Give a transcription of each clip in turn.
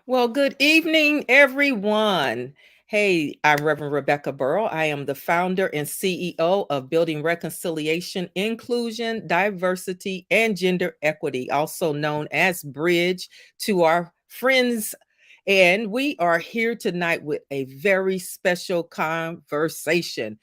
Well, good evening, everyone. Hey, I'm Reverend Rebecca Burrow. I am the founder and CEO of Building Reconciliation, Inclusion, Diversity, and Gender Equity, also known as Bridge to our friends. And we are here tonight with a very special conversation.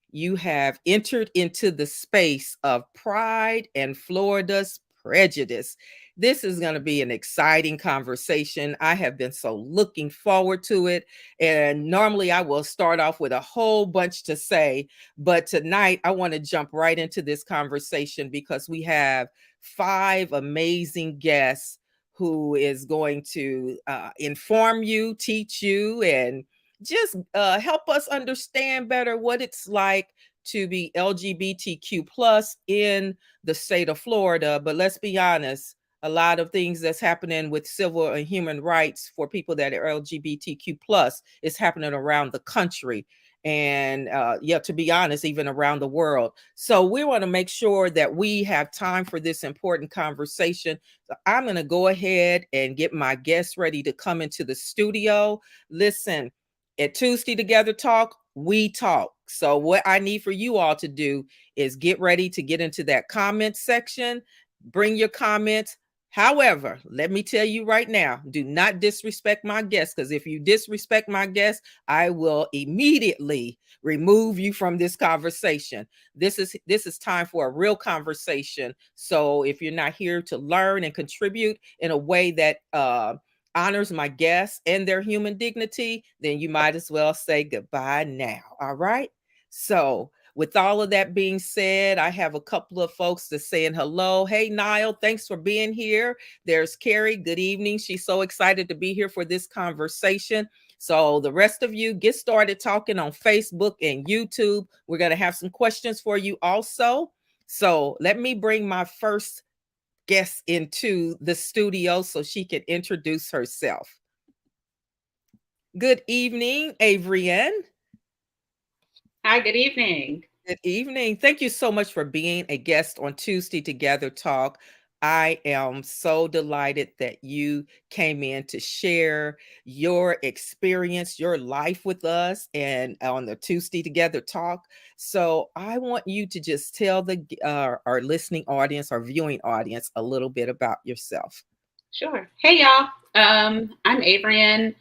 You have entered into the space of pride and Florida's prejudice. This is going to be an exciting conversation. I have been so looking forward to it. And normally I will start off with a whole bunch to say, but tonight I want to jump right into this conversation because we have five amazing guests who is going to inform you, teach you, and just help us understand better what it's like to be LGBTQ plus in the state of Florida. But let's be honest, a lot of things that's happening with civil and human rights for people that are LGBTQ plus is happening around the country. And yeah, to be honest, even around the world. So we want to make sure that we have time for this important conversation. So I'm going to go ahead and get my guests ready to come into the studio. Listen, at Tuesday Together Talk, we talk. So what I need for you all to do is get ready to get into that comment section, bring your comments. However, let me tell you right now, do not disrespect my guests, because if you disrespect my guests, I will immediately remove you from this conversation. This is time for a real conversation. So if you're not here to learn and contribute in a way that honors my guests and their human dignity, then you might as well say goodbye now. All right. So, with all of that being said, I have a couple of folks that's saying hello. Hey, Niall, thanks for being here. There's Carrie. Good evening. She's so excited to be here for this conversation. So, the rest of you get started talking on Facebook and YouTube. We're going to have some questions for you also. So, let me bring my first guest into the studio so she can introduce herself. Good evening, Avrienne. Hi, good evening. Good evening. Thank you so much for being a guest on Tuesday Together Talk. I am so delighted that you came in to share your experience, your life with us, and on the Tuesday Together Talk. So I want you to just tell our listening audience, our viewing audience, a little bit about yourself. Sure. Hey, y'all. I'm Avrienne.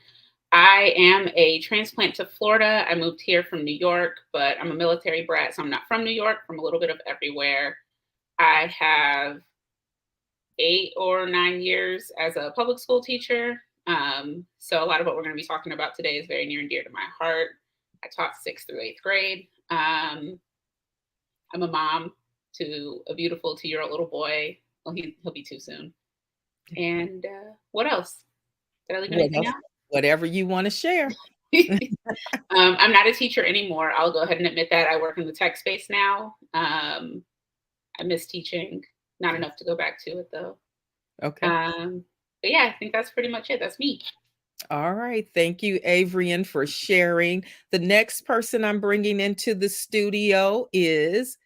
I am a transplant to Florida. I moved here from New York, but I'm a military brat, so I'm not from New York, from a little bit of everywhere. I have 8 or 9 years as a public school teacher. So a lot of what we're going to be talking about today is very near and dear to my heart. I taught 6th through 8th grade. I'm a mom to a beautiful 2-year-old little boy. Well, he'll be 2 soon. And what else? Did I leave What anything else? out? Whatever you want to share. I'm not a teacher anymore. I'll go ahead and admit that. I work in the tech space now. I miss teaching. Not enough to go back to it though. Okay. But yeah, I think that's pretty much it. That's me. All right. Thank you, Avrienne, for sharing. The next person I'm bringing into the studio is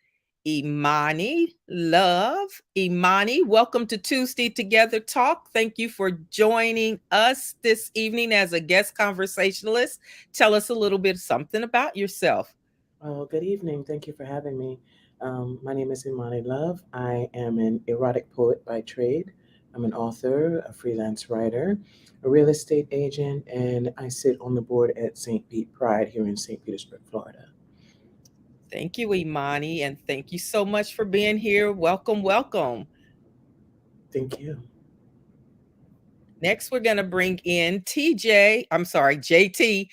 Imani Love. Imani, welcome to Tuesday Together Talk. Thank you for joining us this evening as a guest conversationalist. Tell us a little bit something about yourself. Oh, good evening. Thank you for having me. My name is Imani Love. I am an erotic poet by trade. I'm an author, a freelance writer, a real estate agent, and I sit on the board at St. Pete Pride here in St. Petersburg, Florida. Thank you, Imani, and thank you so much for being here. Welcome, welcome. Thank you. Next, we're going to bring in TJ. I'm sorry, JT.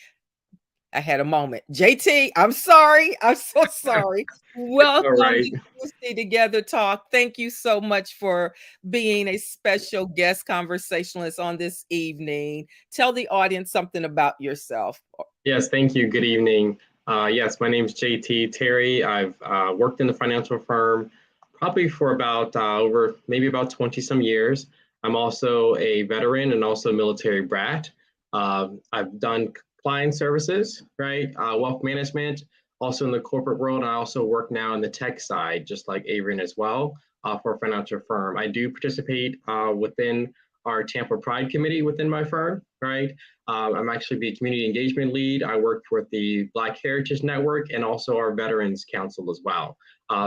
I had a moment. JT, I'm sorry. I'm so sorry. All Welcome right. to Tuesday Together Talk. Thank you so much for being a special guest conversationalist on this evening. Tell the audience something about yourself. Yes, thank you. Good evening. Yes, my name is JT Terry. I've worked in the financial firm probably for about over maybe about 20 some years. I'm also a veteran and also a military brat. I've done client services, right? Wealth management, also in the corporate world. I also work now in the tech side, just like Avon as well, for a financial firm. I do participate within our Tampa Pride Committee within my firm, right? I'm actually the community engagement lead. I work with the Black Heritage Network and also our Veterans Council as well.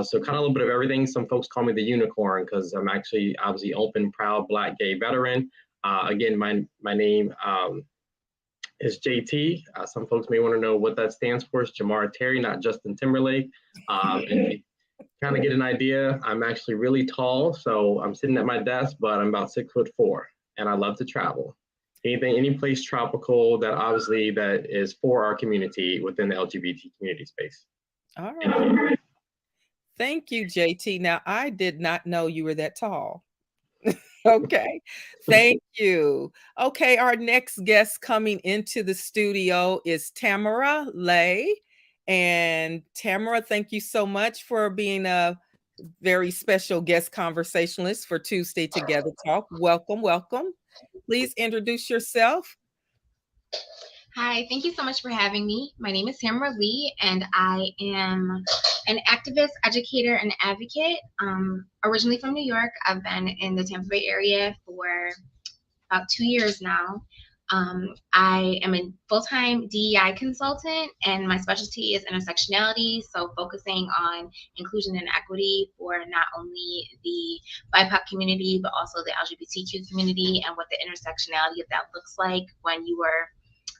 So kind of a little bit of everything. Some folks call me the unicorn because I'm actually obviously open, proud, Black, gay veteran. Again, my name is JT. Some folks may want to know what that stands for. It's Jamar Terry, not Justin Timberlake. And you kind of get an idea, I'm actually really tall, so I'm sitting at my desk, but I'm about 6'4", and I love to travel. Any place tropical that obviously that is for our community within the LGBT community space. All right. Thank you, JT. Now, I did not know you were that tall. Okay. Thank you. Okay, our next guest coming into the studio is Tamara Lay. And Tamara, thank you so much for being a very special guest conversationalist for Tuesday Together Talk. Welcome, welcome. Please introduce yourself. Hi, thank you so much for having me. My name is Tamara Lee, and I am an activist, educator, and advocate. Originally from New York, I've been in the Tampa Bay area for about 2 years now. I am a full-time DEI consultant, and my specialty is intersectionality, so focusing on inclusion and equity for not only the BIPOC community, but also the LGBTQ community, and what the intersectionality of that looks like when you are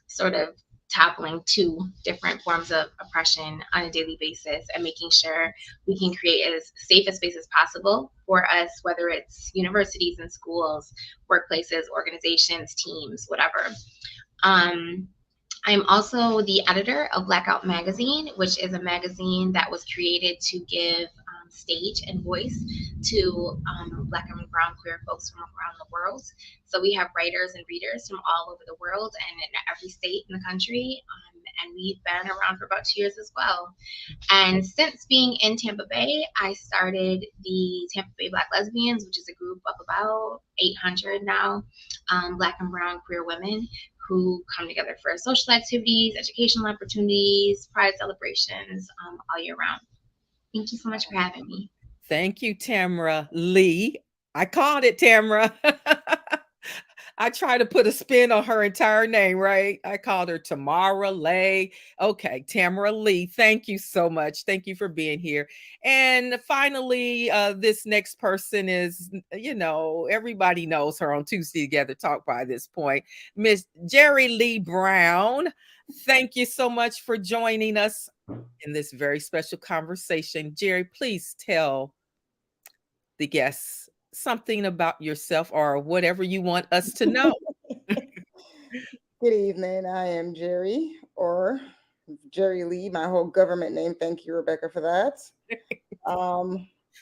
sort of toppling two different forms of oppression on a daily basis, and making sure we can create as safe a space as possible for us, whether it's universities and schools, workplaces, organizations, teams, whatever. I'm also the editor of Blackout Magazine, which is a magazine that was created to give stage and voice to Black and brown queer folks from around the world. So we have writers and readers from all over the world and in every state in the country. And we've been around for about 2 years as well. And since being in Tampa Bay, I started the Tampa Bay Black Lesbians, which is a group of about 800 now, Black and brown queer women who come together for social activities, educational opportunities, pride celebrations, all year round. Thank you so much for having me. Thank you, Tamara Lee. I called it, Tamara. I try to put a spin on her entire name, right? I called her Tamara Lay. Okay, Tamara Lee. Thank you so much. Thank you for being here. And finally, this next person is, everybody knows her on Tuesday Together Talk by this point, Miss Jerry Lee Brown. Thank you so much for joining us in this very special conversation. Jerry, please tell the guests something about yourself or whatever you want us to know. Good evening. I am Jerry, or Jerry Lee, my whole government name. Thank you, Rebecca, for that.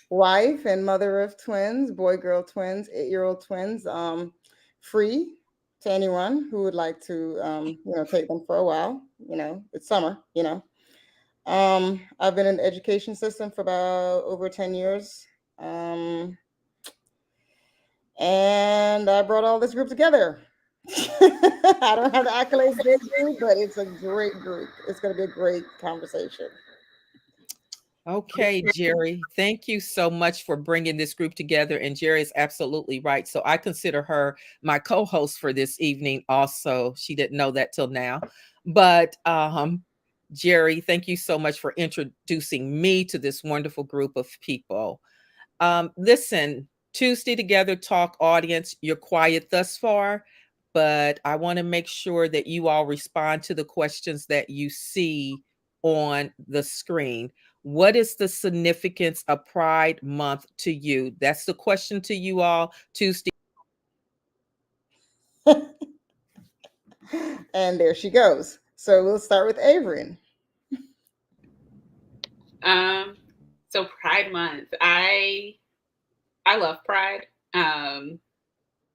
Wife and mother of twins, boy-girl twins, 8-year-old twins. Free to anyone who would like to, take them for a while. It's summer. I've been in the education system for about over 10 years. And I brought all this group together. I don't have the accolades they do, but it's a great group. It's going to be a great conversation. Okay, Jerry, thank you so much for bringing this group together. And Jerry is absolutely right. So I consider her my co-host for this evening also. She didn't know that till now. But Jerry, thank you so much for introducing me to this wonderful group of people. Listen, Tuesday Together Talk audience, you're quiet thus far, but I want to make sure that you all respond to the questions that you see on the screen. What is the significance of Pride Month to you? That's the question to you all, Tuesday. And there she goes. So we'll start with Avery. So Pride Month, I love Pride.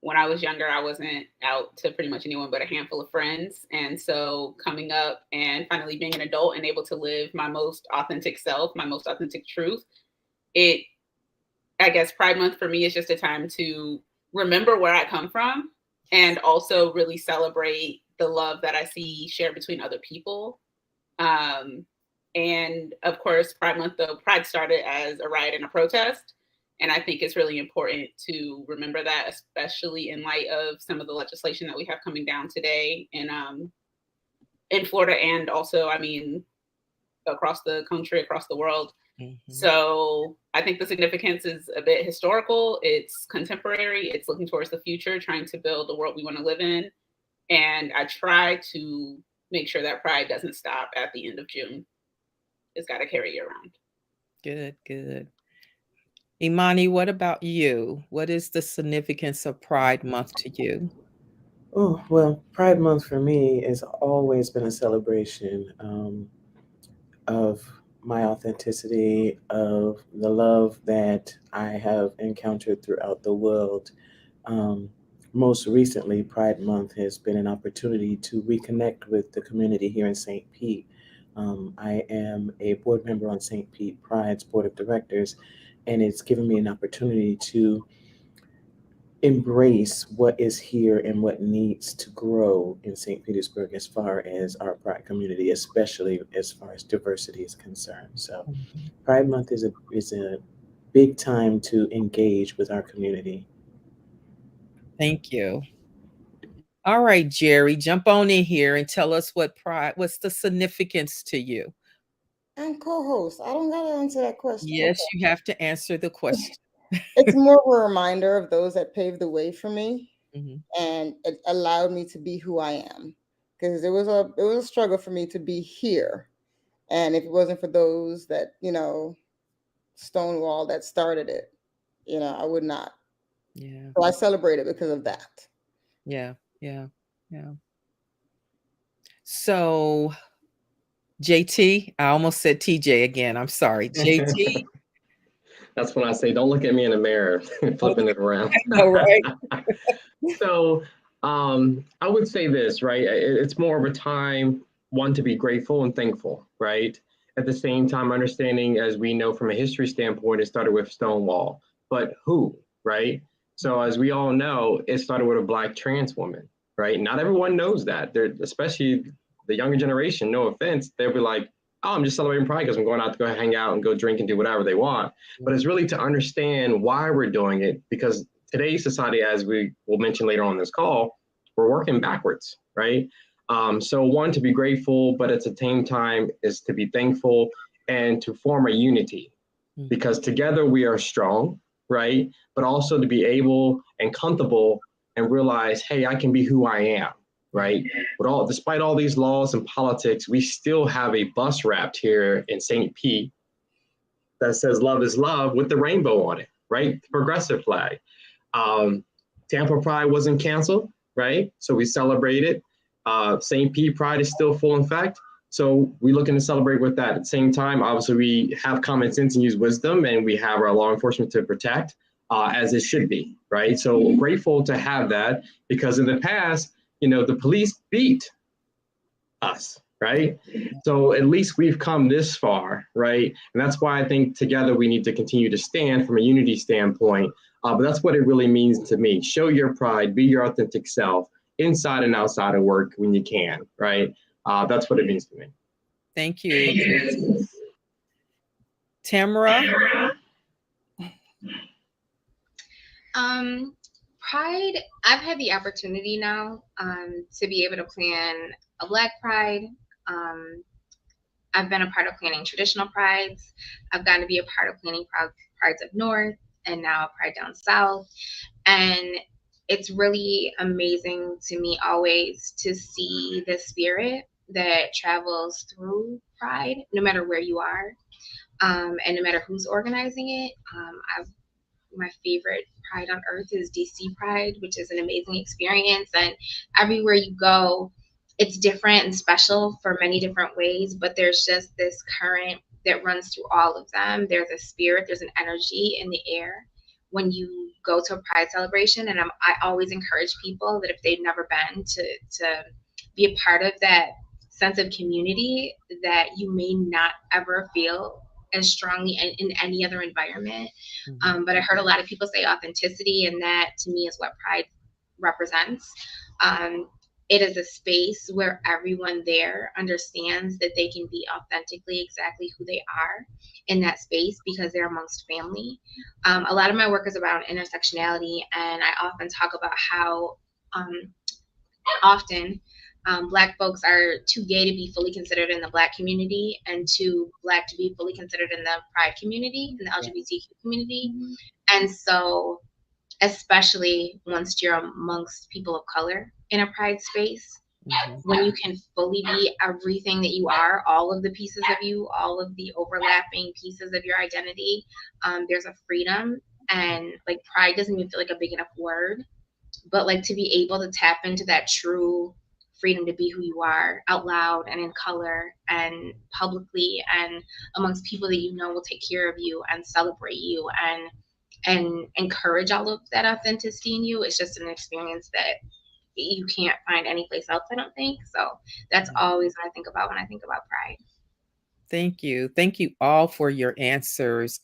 When I was younger, I wasn't out to pretty much anyone but a handful of friends. And so coming up and finally being an adult and able to live my most authentic self, my most authentic truth, I guess Pride Month for me is just a time to remember where I come from and also really celebrate the love that I see shared between other people. And of course, Pride Month, though, Pride started as a riot and a protest. And I think it's really important to remember that, especially in light of some of the legislation that we have coming down today in Florida, and also, I mean, across the country, across the world. Mhm. So I think the significance is a bit historical. It's contemporary. It's looking towards the future, trying to build the world we want to live in. And I try to make sure that pride doesn't stop at the end of June. It's got to carry you around. Good, good. Imani, what about you? What is the significance of Pride Month to you? Oh, well, Pride Month for me has always been a celebration of my authenticity, of the love that I have encountered throughout the world. Um, Most recently, Pride Month has been an opportunity to reconnect with the community here in St. Pete. I am a board member on St. Pete Pride's board of directors, and it's given me an opportunity to embrace what is here and what needs to grow in St. Petersburg as far as our Pride community, especially as far as diversity is concerned. So, Mhm. Pride Month is a big time to engage with our community. Thank you. All right, Jerry, jump on in here and tell us what's the significance to you? And co-host, I don't gotta answer that question. Yes, you have to answer the question. It's more of a reminder of those that paved the way for me, Mhm. and it allowed me to be who I am. Because it was a struggle for me to be here, and if it wasn't for those that Stonewall that started it, I would not. Yeah, So I celebrate it because of that. yeah, yeah, yeah. So, JT, I almost said TJ again. I'm sorry. JT. That's when I say, don't look at me in the mirror, flipping it around. I know, right? So I would say this, right? It's more of a time, one, to be grateful and thankful, right? At the same time, understanding, as we know from a history standpoint, it started with Stonewall, but who, right? So as we all know, it started with a Black trans woman, right? Not everyone knows that. They're, especially the younger generation, no offense, they'll be like, oh, I'm just celebrating Pride because I'm going out to go hang out and go drink and do whatever they want. But it's really to understand why we're doing it, because today's society, as we will mention later on in this call, we're working backwards, right? So one, to be grateful, but at the same time is to be thankful and to form a unity, Mhm. because together we are strong, right? But also to be able and comfortable and realize, hey, I can be who I am, right? But despite all these laws and politics, we still have a bus wrapped here in St. Pete that says love is love with the rainbow on it, right? The progressive flag. Um, Tampa Pride wasn't canceled, right? So we celebrated. St. Pete Pride is still full in effect. So we're looking to celebrate with that. At the same time, obviously, we have common sense and use wisdom, and we have our law enforcement to protect, as it should be, right? So grateful to have that, because in the past, the police beat us, right? So at least we've come this far, right? And that's why I think together we need to continue to stand from a unity standpoint. But that's what it really means to me. Show your pride, be your authentic self, inside and outside of work when you can, right? That's what it means to me. Thank you, JT. Tamara. Um, Pride, I've had the opportunity now to be able to plan a Black Pride. Um, I've been a part of planning traditional prides. I've gotten to be a part of planning prides up north and now a pride down south. And it's really amazing to me always to see the spirit that travels through pride, no matter where you are, and no matter who's organizing it. My favorite Pride on Earth is DC Pride, which is an amazing experience. And everywhere you go, it's different and special for many different ways, but there's just this current that runs through all of them. There's a spirit, there's an energy in the air when you go to a Pride celebration. And I always encourage people that if they've never been to be a part of that sense of community that you may not ever feel as strongly in any other environment. But I heard a lot of people say authenticity, and that to me is what pride represents. Um, it is a space where everyone there understands that they can be authentically exactly who they are in that space because they're amongst family. A lot of my work is about intersectionality, and I often talk about how um, often Black folks are too gay to be fully considered in the Black community and too Black to be fully considered in the Pride community, in the Yeah. LGBTQ community. And so, especially once you're amongst people of color in a Pride space, Mhm. when you can fully be everything that you are, all of the pieces of you, all of the overlapping pieces of your identity, there's a freedom. And like pride doesn't even feel like a big enough word, but like to be able to tap into that true freedom to be who you are out loud and in color and publicly and amongst people that you know will take care of you and celebrate you and encourage all of that authenticity in you. It's just an experience that you can't find anyplace else, I don't think. So that's always what I think about when I think about pride. Thank you. Thank you all for your answers.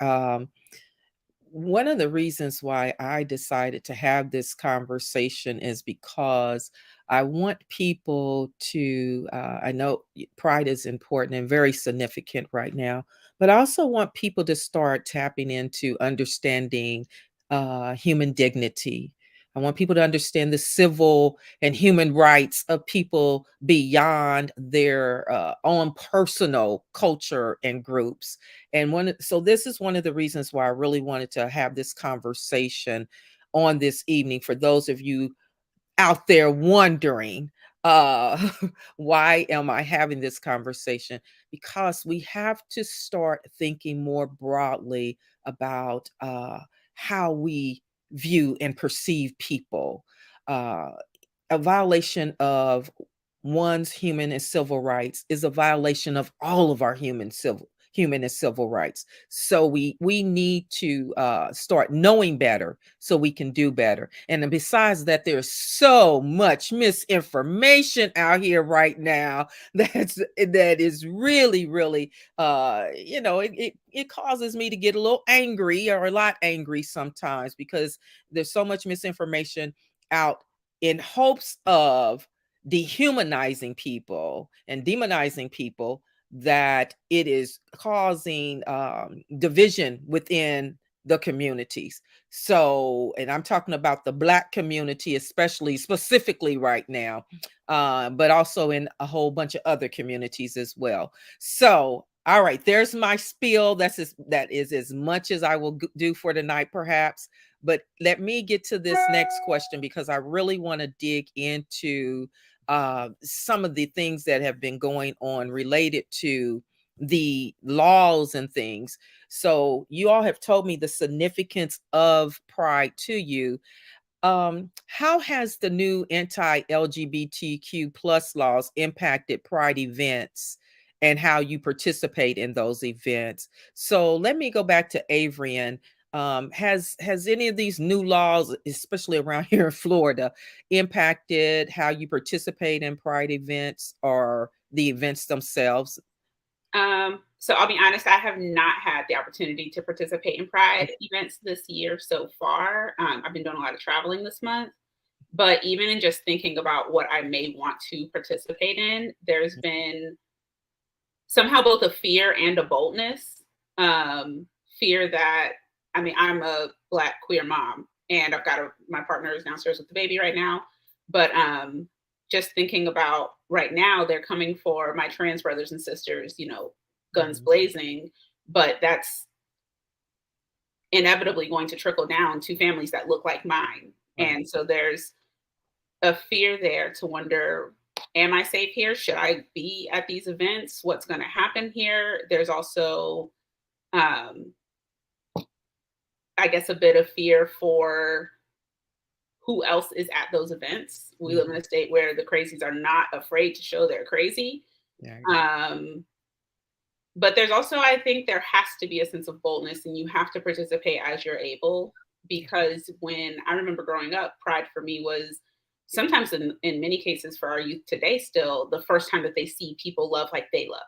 One of the reasons why I decided to have this conversation is because I want people to, I know pride is important and very significant right now, but I also want people to start tapping into understanding human dignity. I want people to understand the civil and human rights of people beyond their own personal culture and groups. And so this is one of the reasons why I really wanted to have this conversation on this evening for those of you out there wondering, uh why am I having this conversation? Because we have to start thinking more broadly about how we view and perceive people. uh a violation of one's human and civil rights is a violation of all of our human and civil rights. So we need to start knowing better so we can do better. And then besides that, there's so much misinformation out here right now that is really, really it causes me to get a little angry, or a lot angry sometimes, because there's so much misinformation out in hopes of dehumanizing people and demonizing people, that it is causing division within the communities. So, and I'm talking about the Black community, especially specifically right now, but also in a whole bunch of other communities as well. So, all right, there's my spiel. That is as much as I will do for tonight, perhaps. But let me get to this next question, because I really want to dig into some of the things that have been going on related to the laws and things. So you all have told me the significance of pride to you. How has the new anti-LGBTQ plus laws impacted pride events and how you participate in those events? So let me go back to Avrian. Has any of these new laws, especially around here in Florida, impacted how you participate in pride events or the events themselves? So I'll be honest, I have not had the opportunity to participate in Pride events this year so far. I've been doing a lot of traveling this month, but even in just thinking about what I may want to participate in, there's been somehow both a fear and a boldness. Fear that, I mean, I'm a Black queer mom, and my partner is downstairs with the baby right now, but just thinking about right now, they're coming for my trans brothers and sisters, guns blazing, but that's inevitably going to trickle down to families that look like mine. Right. And so there's a fear there to wonder, am I safe here? Should I be at these events? What's going to happen here? There's also, I guess, a bit of fear for who else is at those events. We live in a state where the crazies are not afraid to show they're crazy. Yeah. But there's also, I think there has to be a sense of boldness, and you have to participate as you're able, because when I remember growing up, Pride for me was sometimes, in many cases for our youth today, still the first time that they see people love like they love.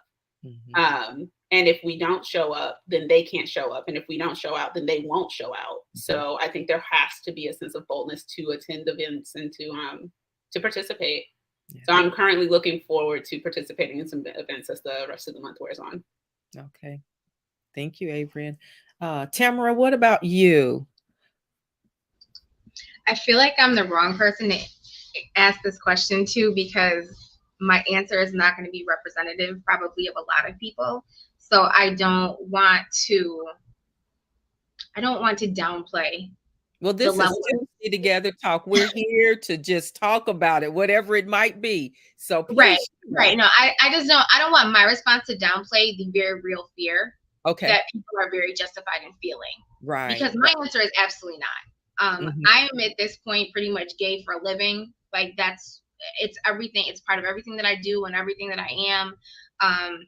And if we don't show up, then they can't show up. And if we don't show out, then they won't show out. So I think there has to be a sense of boldness to attend events and to participate. Yeah. So I'm currently looking forward to participating in some events as the rest of the month wears on. Okay. Thank you, Adrian. Tamara, what about you? I feel like I'm the wrong person to ask this question to because my answer is not going to be representative probably of a lot of people. So I don't want to downplay Well, the this is level. Tuesday Together Talk. We're here to just talk about it, whatever it might be. So Right, please right. share. No, I don't want my response to downplay the very real fear Okay. that people are very justified in feeling. Right. Because my answer is absolutely not. Mhm. I am at this point pretty much gay for a living. Like it's everything. It's part of everything that I do and everything that I am. Um,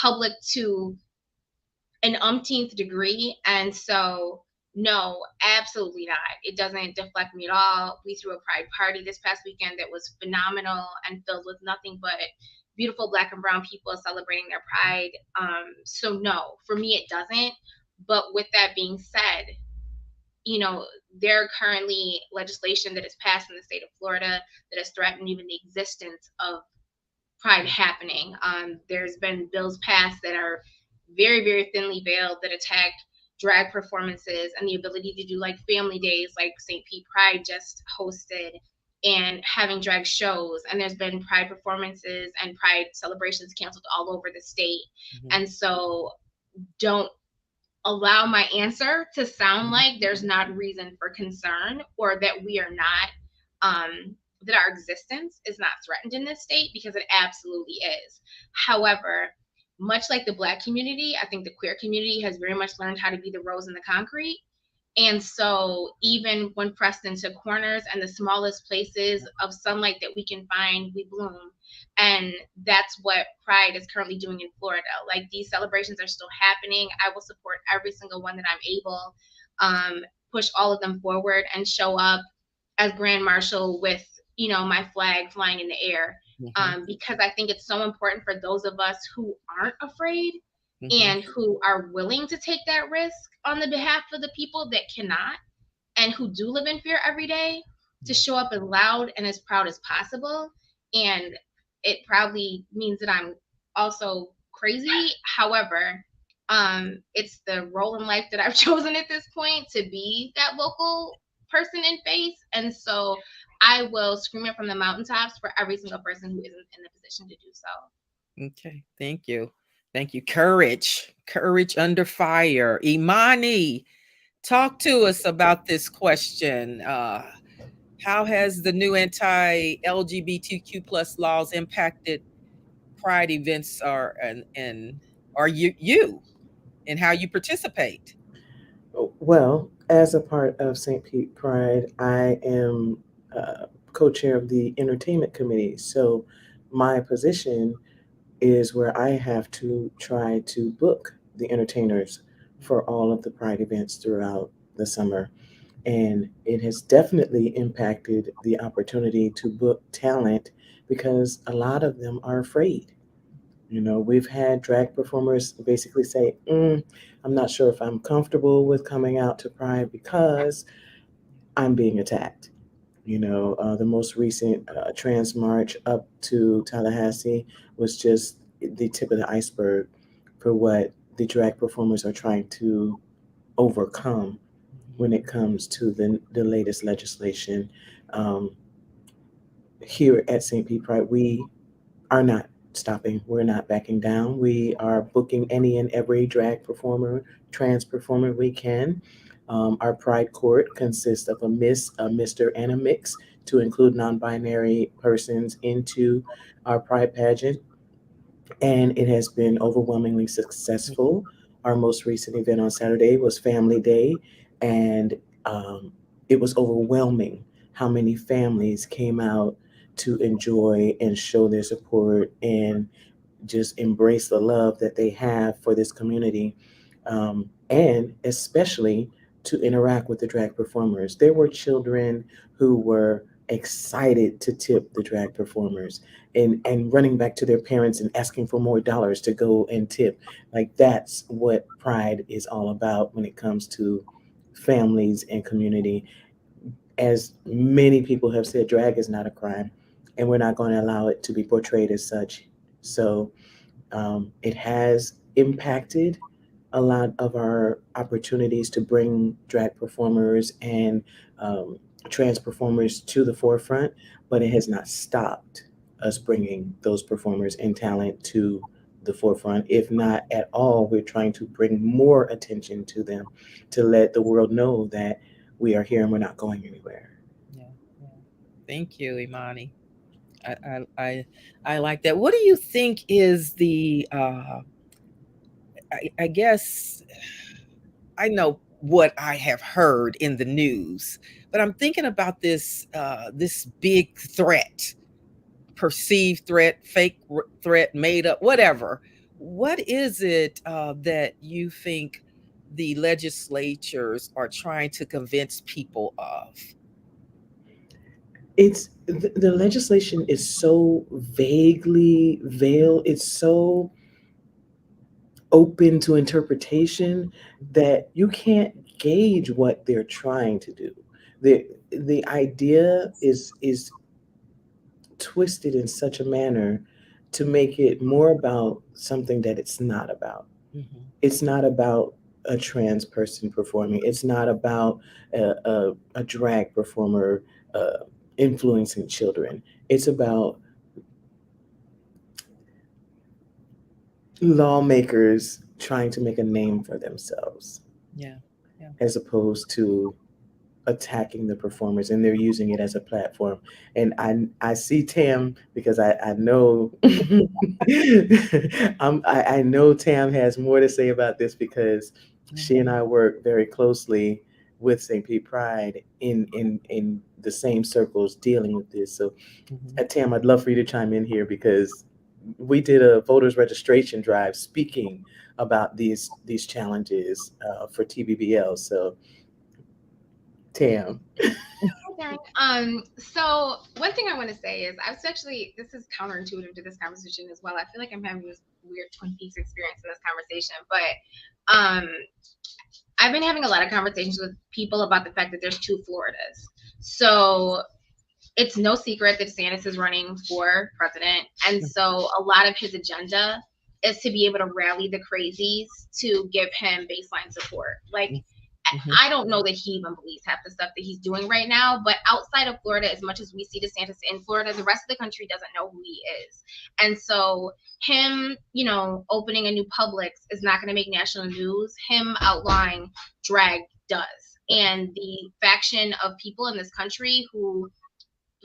public to an umpteenth degree. And so, no, absolutely not. It doesn't deflect me at all. We threw a pride party this past weekend that was phenomenal and filled with nothing but beautiful Black and brown people celebrating their pride. So, no, for me, it doesn't. But with that being said, you know, there currently legislation that is passed in the state of Florida that has threatened even the existence of Pride happening. There's been bills passed that are very, very thinly veiled that attack drag performances and the ability to do like family days, like St. Pete Pride just hosted, and having drag shows. And there's been Pride performances and Pride celebrations canceled all over the state. Mhm. And so, don't allow my answer to sound like there's not reason for concern or that we are not that our existence is not threatened in this state, because it absolutely is. However, much like the Black community, I think the queer community has very much learned how to be the rose in the concrete. And so, even when pressed into corners and the smallest places of sunlight that we can find, we bloom. And that's what Pride is currently doing in Florida. Like, these celebrations are still happening. I will support every single one that I'm able, push all of them forward, and show up as Grand Marshal with, you know, my flag flying in the air. Mhm. Because I think it's so important for those of us who aren't afraid Mhm. and who are willing to take that risk on the behalf of the people that cannot and who do live in fear every day, to show up as loud and as proud as possible. And it probably means that I'm also crazy. However, it's the role in life that I've chosen at this point, to be that vocal person in face. And so I will scream it from the mountaintops for every single person who isn't in the position to do so. Okay. Thank you. Thank you. Courage. Courage under fire. Imani, talk to us about this question. How has the new anti-LGBTQ plus laws impacted Pride events, and are you and how you participate? Well, as a part of St. Pete Pride, I am co chair of the entertainment committee. So my position is where I have to try to book the entertainers for all of the Pride events throughout the summer. And it has definitely impacted the opportunity to book talent because a lot of them are afraid. You know, we've had drag performers basically say, I'm not sure if I'm comfortable with coming out to Pride because I'm being attacked. You know, the most recent trans march up to Tallahassee was just the tip of the iceberg for what the drag performers are trying to overcome when it comes to the latest legislation. Um, Here at St. Pete Pride, we are not stopping. We're not backing down. We are booking any and every drag performer, trans performer we can. Our Pride Court consists of a Miss, a Mr., and a Mix to include non binary persons into our Pride pageant, and it has been overwhelmingly successful. Our most recent event on Saturday was Family Day, and um, it was overwhelming how many families came out to enjoy and show their support and just embrace the love that they have for this community, and especially to interact with the drag performers. There were children who were excited to tip the drag performers and running back to their parents and asking for more dollars to go and tip. Like that's what Pride is all about when it comes to families and community. As many people have said, drag is not a crime. and we're not going to allow it to be portrayed as such. So it has impacted a lot of our opportunities to bring drag performers and um, trans performers to the forefront, but it has not stopped us bringing those performers and talent to the forefront. If not at all, we're trying to bring more attention to them to let the world know that we are here and we're not going anywhere. Yeah, yeah. Thank you, Imani. I, I, I, I like that. What do you think is the? I guess I know what I have heard in the news, but I'm thinking about this big threat, perceived threat, fake threat, made up, whatever. What is it that you think the legislatures are trying to convince people of? The legislation is so vaguely veiled. It's so open to interpretation that you can't gauge what they're trying to do. The idea is twisted in such a manner to make it more about something that it's not about. Mm-hmm. It's not about a trans person performing. It's not about a drag performer influencing children. It's about lawmakers trying to make a name for themselves Yeah, yeah. as opposed to attacking the performers, and they're using it as a platform. And I see Tam because I know I know Tam has more to say about this because she and Mhm, I work very closely with St. Pete Pride in the same circles dealing with this. So mhm. Tam, I'd love for you to chime in here because we did a voters registration drive speaking about these challenges for TBBL. So Tam. Okay. So one thing I want to say is I was actually this is counterintuitive to this conversation as well. I feel like I'm having this weird Twin Peaks experience in this conversation, but I've been having a lot of conversations with people about the fact that there's two Floridas. So it's no secret that DeSantis is running for president. And so a lot of his agenda is to be able to rally the crazies to give him baseline support. Like, Mhm, I don't know that he even believes half the stuff that he's doing right now, but outside of Florida, as much as we see DeSantis in Florida, the rest of the country doesn't know who he is. And so him, opening a new Publix is not going to make national news. Him outlawing drag does. And the faction of people in this country who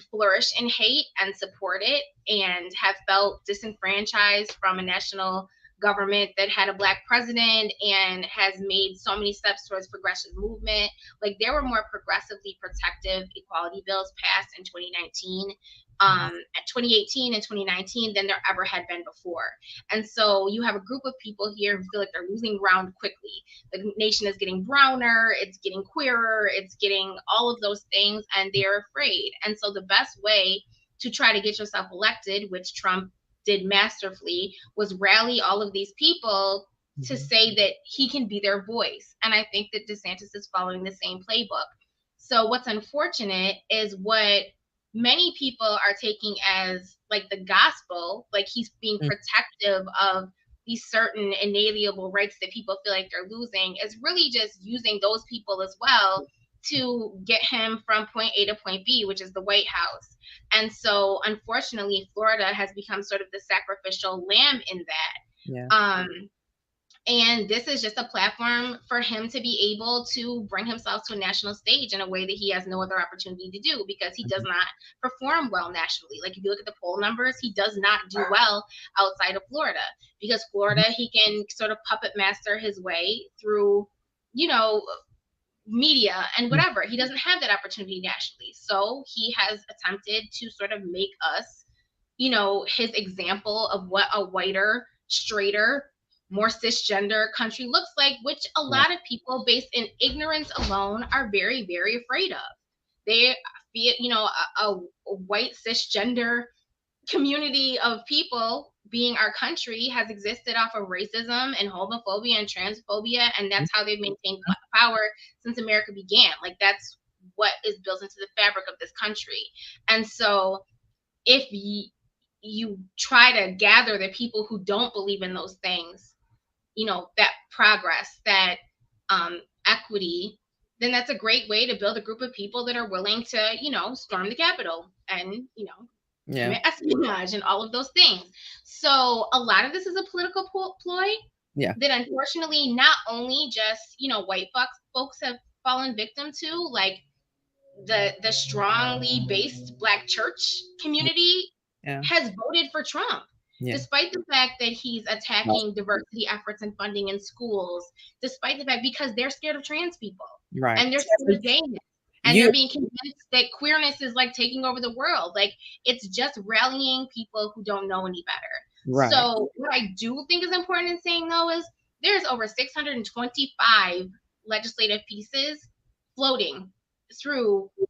flourish in hate and support it and have felt disenfranchised from a national government that had a black president and has made so many steps towards progressive movement. Like there were more progressively protective equality bills passed in 2019 at 2018 and 2019 than there ever had been before. And so you have a group of people here who feel like they're losing ground quickly. The nation is getting browner, it's getting queerer, it's getting all of those things, and they're afraid. And so the best way to try to get yourself elected, which Trump did masterfully, was rally all of these people to mhm, say that he can be their voice. And I think that DeSantis is following the same playbook. So what's unfortunate is what many people are taking as like the gospel, like he's being mm, protective of these certain inalienable rights that people feel like they're losing, is really just using those people as well to get him from point A to point B, which is the White House. And so unfortunately, Florida has become sort of the sacrificial lamb in yeah. that. And this is just a platform for him to be able to bring himself to a national stage in a way that he has no other opportunity to do because he does Mhm, not perform well nationally. Like if you look at the poll numbers, he does not do well outside of Florida because Florida, mhm, he can sort of puppet master his way through, you know, media and mm, whatever. He doesn't have that opportunity nationally. So he has attempted to sort of make us, his example of what a whiter, straighter, more cisgender country looks like, which a yeah. lot of people, based in ignorance alone, are very, very afraid of. They feel, a white cisgender community of people being our country has existed off of racism and homophobia and transphobia, and Mhm, that's how they've maintained power since America began. Like that's what is built into the fabric of this country. And so if you try to gather the people who don't believe in those things, that progress, that equity, then that's a great way to build a group of people that are willing to, storm the Capitol and, Yeah. commit espionage and all of those things. So a lot of this is a political ploy Yeah. that unfortunately not only just, white folks have fallen victim to, like the strongly based Black church community Yeah. has voted for Trump, Yeah. despite the fact that he's attacking diversity efforts and funding in schools, despite the fact because they're scared of trans people Right. and they're scared of gayness. And You they're being convinced that queerness is like taking over the world. Like, it's just rallying people who don't know any better. right. So what I do think is important in saying, though, is there's over 625 legislative pieces floating through Yes.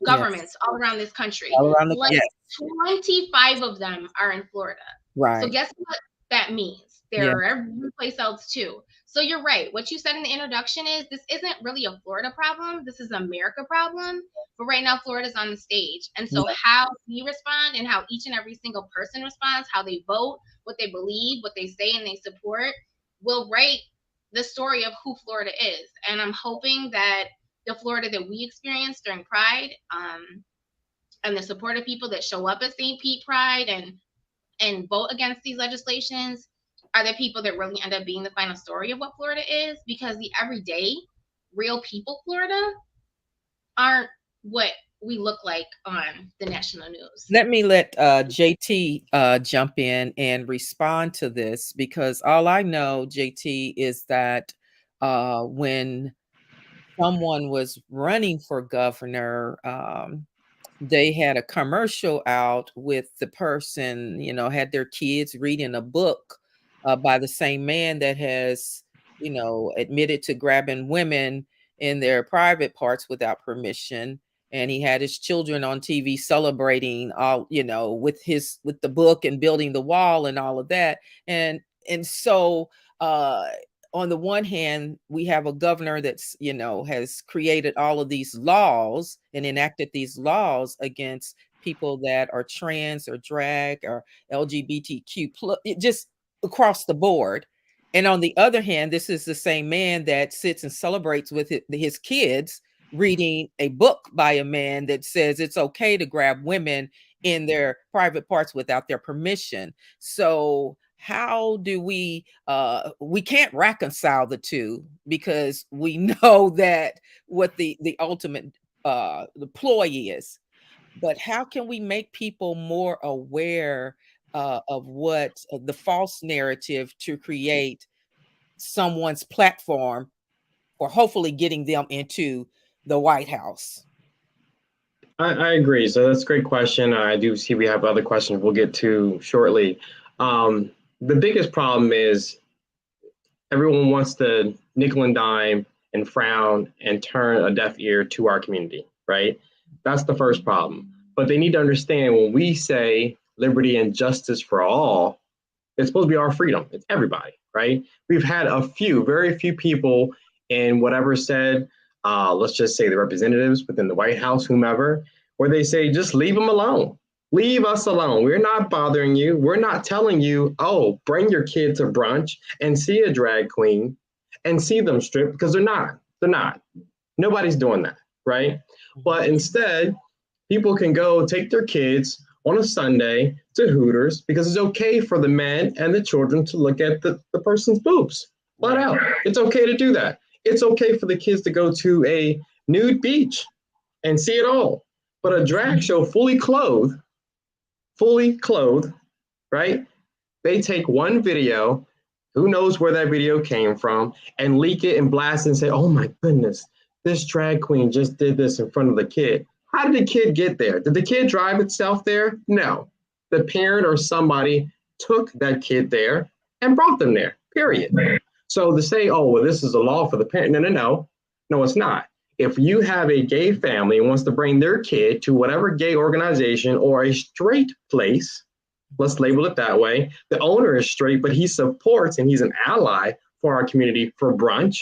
governments all around this country. All around the Like yes. 25 of them are in Florida. Right. So guess what that means? Yeah. They're every place else too. So you're right. What you said in the introduction is this isn't really a Florida problem. This is an America problem. But right now, Florida's on the stage. And so Yeah. how we respond and how each and every single person responds, how they vote, what they believe, what they say and they support, will write the story of who Florida is. And I'm hoping that the Florida that we experienced during Pride, and the supportive people that show up at St. Pete Pride and vote against these legislations are the people that really end up being the final story of what Florida is, because the everyday real people Florida aren't what we look like on the national news. Let me let JT jump in and respond to this, because all I know, JT, is that when someone was running for governor, they had a commercial out with the person, had their kids reading a book by the same man that has, admitted to grabbing women in their private parts without permission. And he had his children on TV celebrating all, with the book and building the wall and all of that. And so on the one hand, we have a governor that's, has created all of these laws and enacted these laws against people that are trans or drag or LGBTQ plus, just across the board. And on the other hand, this is the same man that sits and celebrates with his kids reading a book by a man that says it's okay to grab women in their private parts without their permission. So how do we can't reconcile the two, because we know that what the ultimate the ploy is. But how can we make people more aware of what the false narrative to create someone's platform, or hopefully getting them into the White House? I agree. So that's a great question. I do see we have other questions we'll get to shortly. The biggest problem is everyone wants to nickel and dime and frown and turn a deaf ear to our community, right? That's the first problem. But they need to understand, when we say liberty and justice for all, it's supposed to be our freedom. It's everybody, right? We've had very few people in whatever said, let's just say the representatives within the White House, whomever, where they say, just leave them alone. Leave us alone. We're not bothering you. We're not telling you, oh, bring your kid to brunch and see a drag queen and see them strip, because they're not. They're not. Nobody's doing that, right? But instead, people can go take their kids on a Sunday to Hooters because it's okay for the men and the children to look at the person's boobs. Flat out. It's okay to do that. It's okay for the kids to go to a nude beach and see it all. But a drag show fully clothed, right? They take one video, who knows where that video came from, and leak it and blast it and say, oh my goodness, this drag queen just did this in front of the kid. How did the kid get there? Did the kid drive itself there? No. The parent or somebody took that kid there and brought them there, period. So to say, oh, well, this is a law for the parent. No, it's not. If you have a gay family and wants to bring their kid to whatever gay organization or a straight place, let's label it that way, the owner is straight, but he supports and he's an ally for our community for brunch,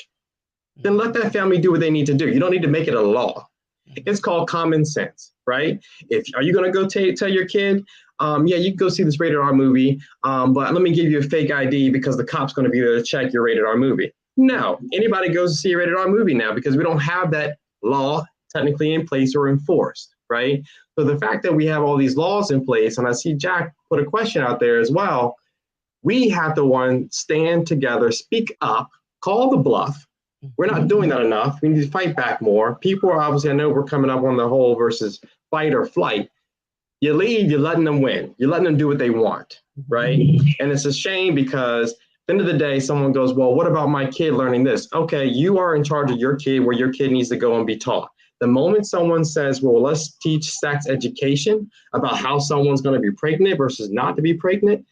then let that family do what they need to do. You don't need to make it a law. It's called common sense, right? If are you gonna go tell your kid, yeah, you can go see this rated R movie, but let me give you a fake ID because the cop's gonna be there to check your rated R movie. No, anybody goes to see a rated R movie now because we don't have that law technically in place or enforced, right? So the fact that we have all these laws in place, and I see Jack put a question out there as well, we have to stand together, speak up, call the bluff. We're not doing that enough. We need to fight back more. People are obviously, I know we're coming up on the whole versus fight or flight. You leave, you're letting them win. You're letting them do what they want, right? And it's a shame because at the end of the day, someone goes, well, what about my kid learning this? Okay, you are in charge of your kid where your kid needs to go and be taught. The moment someone says, well, let's teach sex education about how someone's going to be pregnant versus not to be pregnant,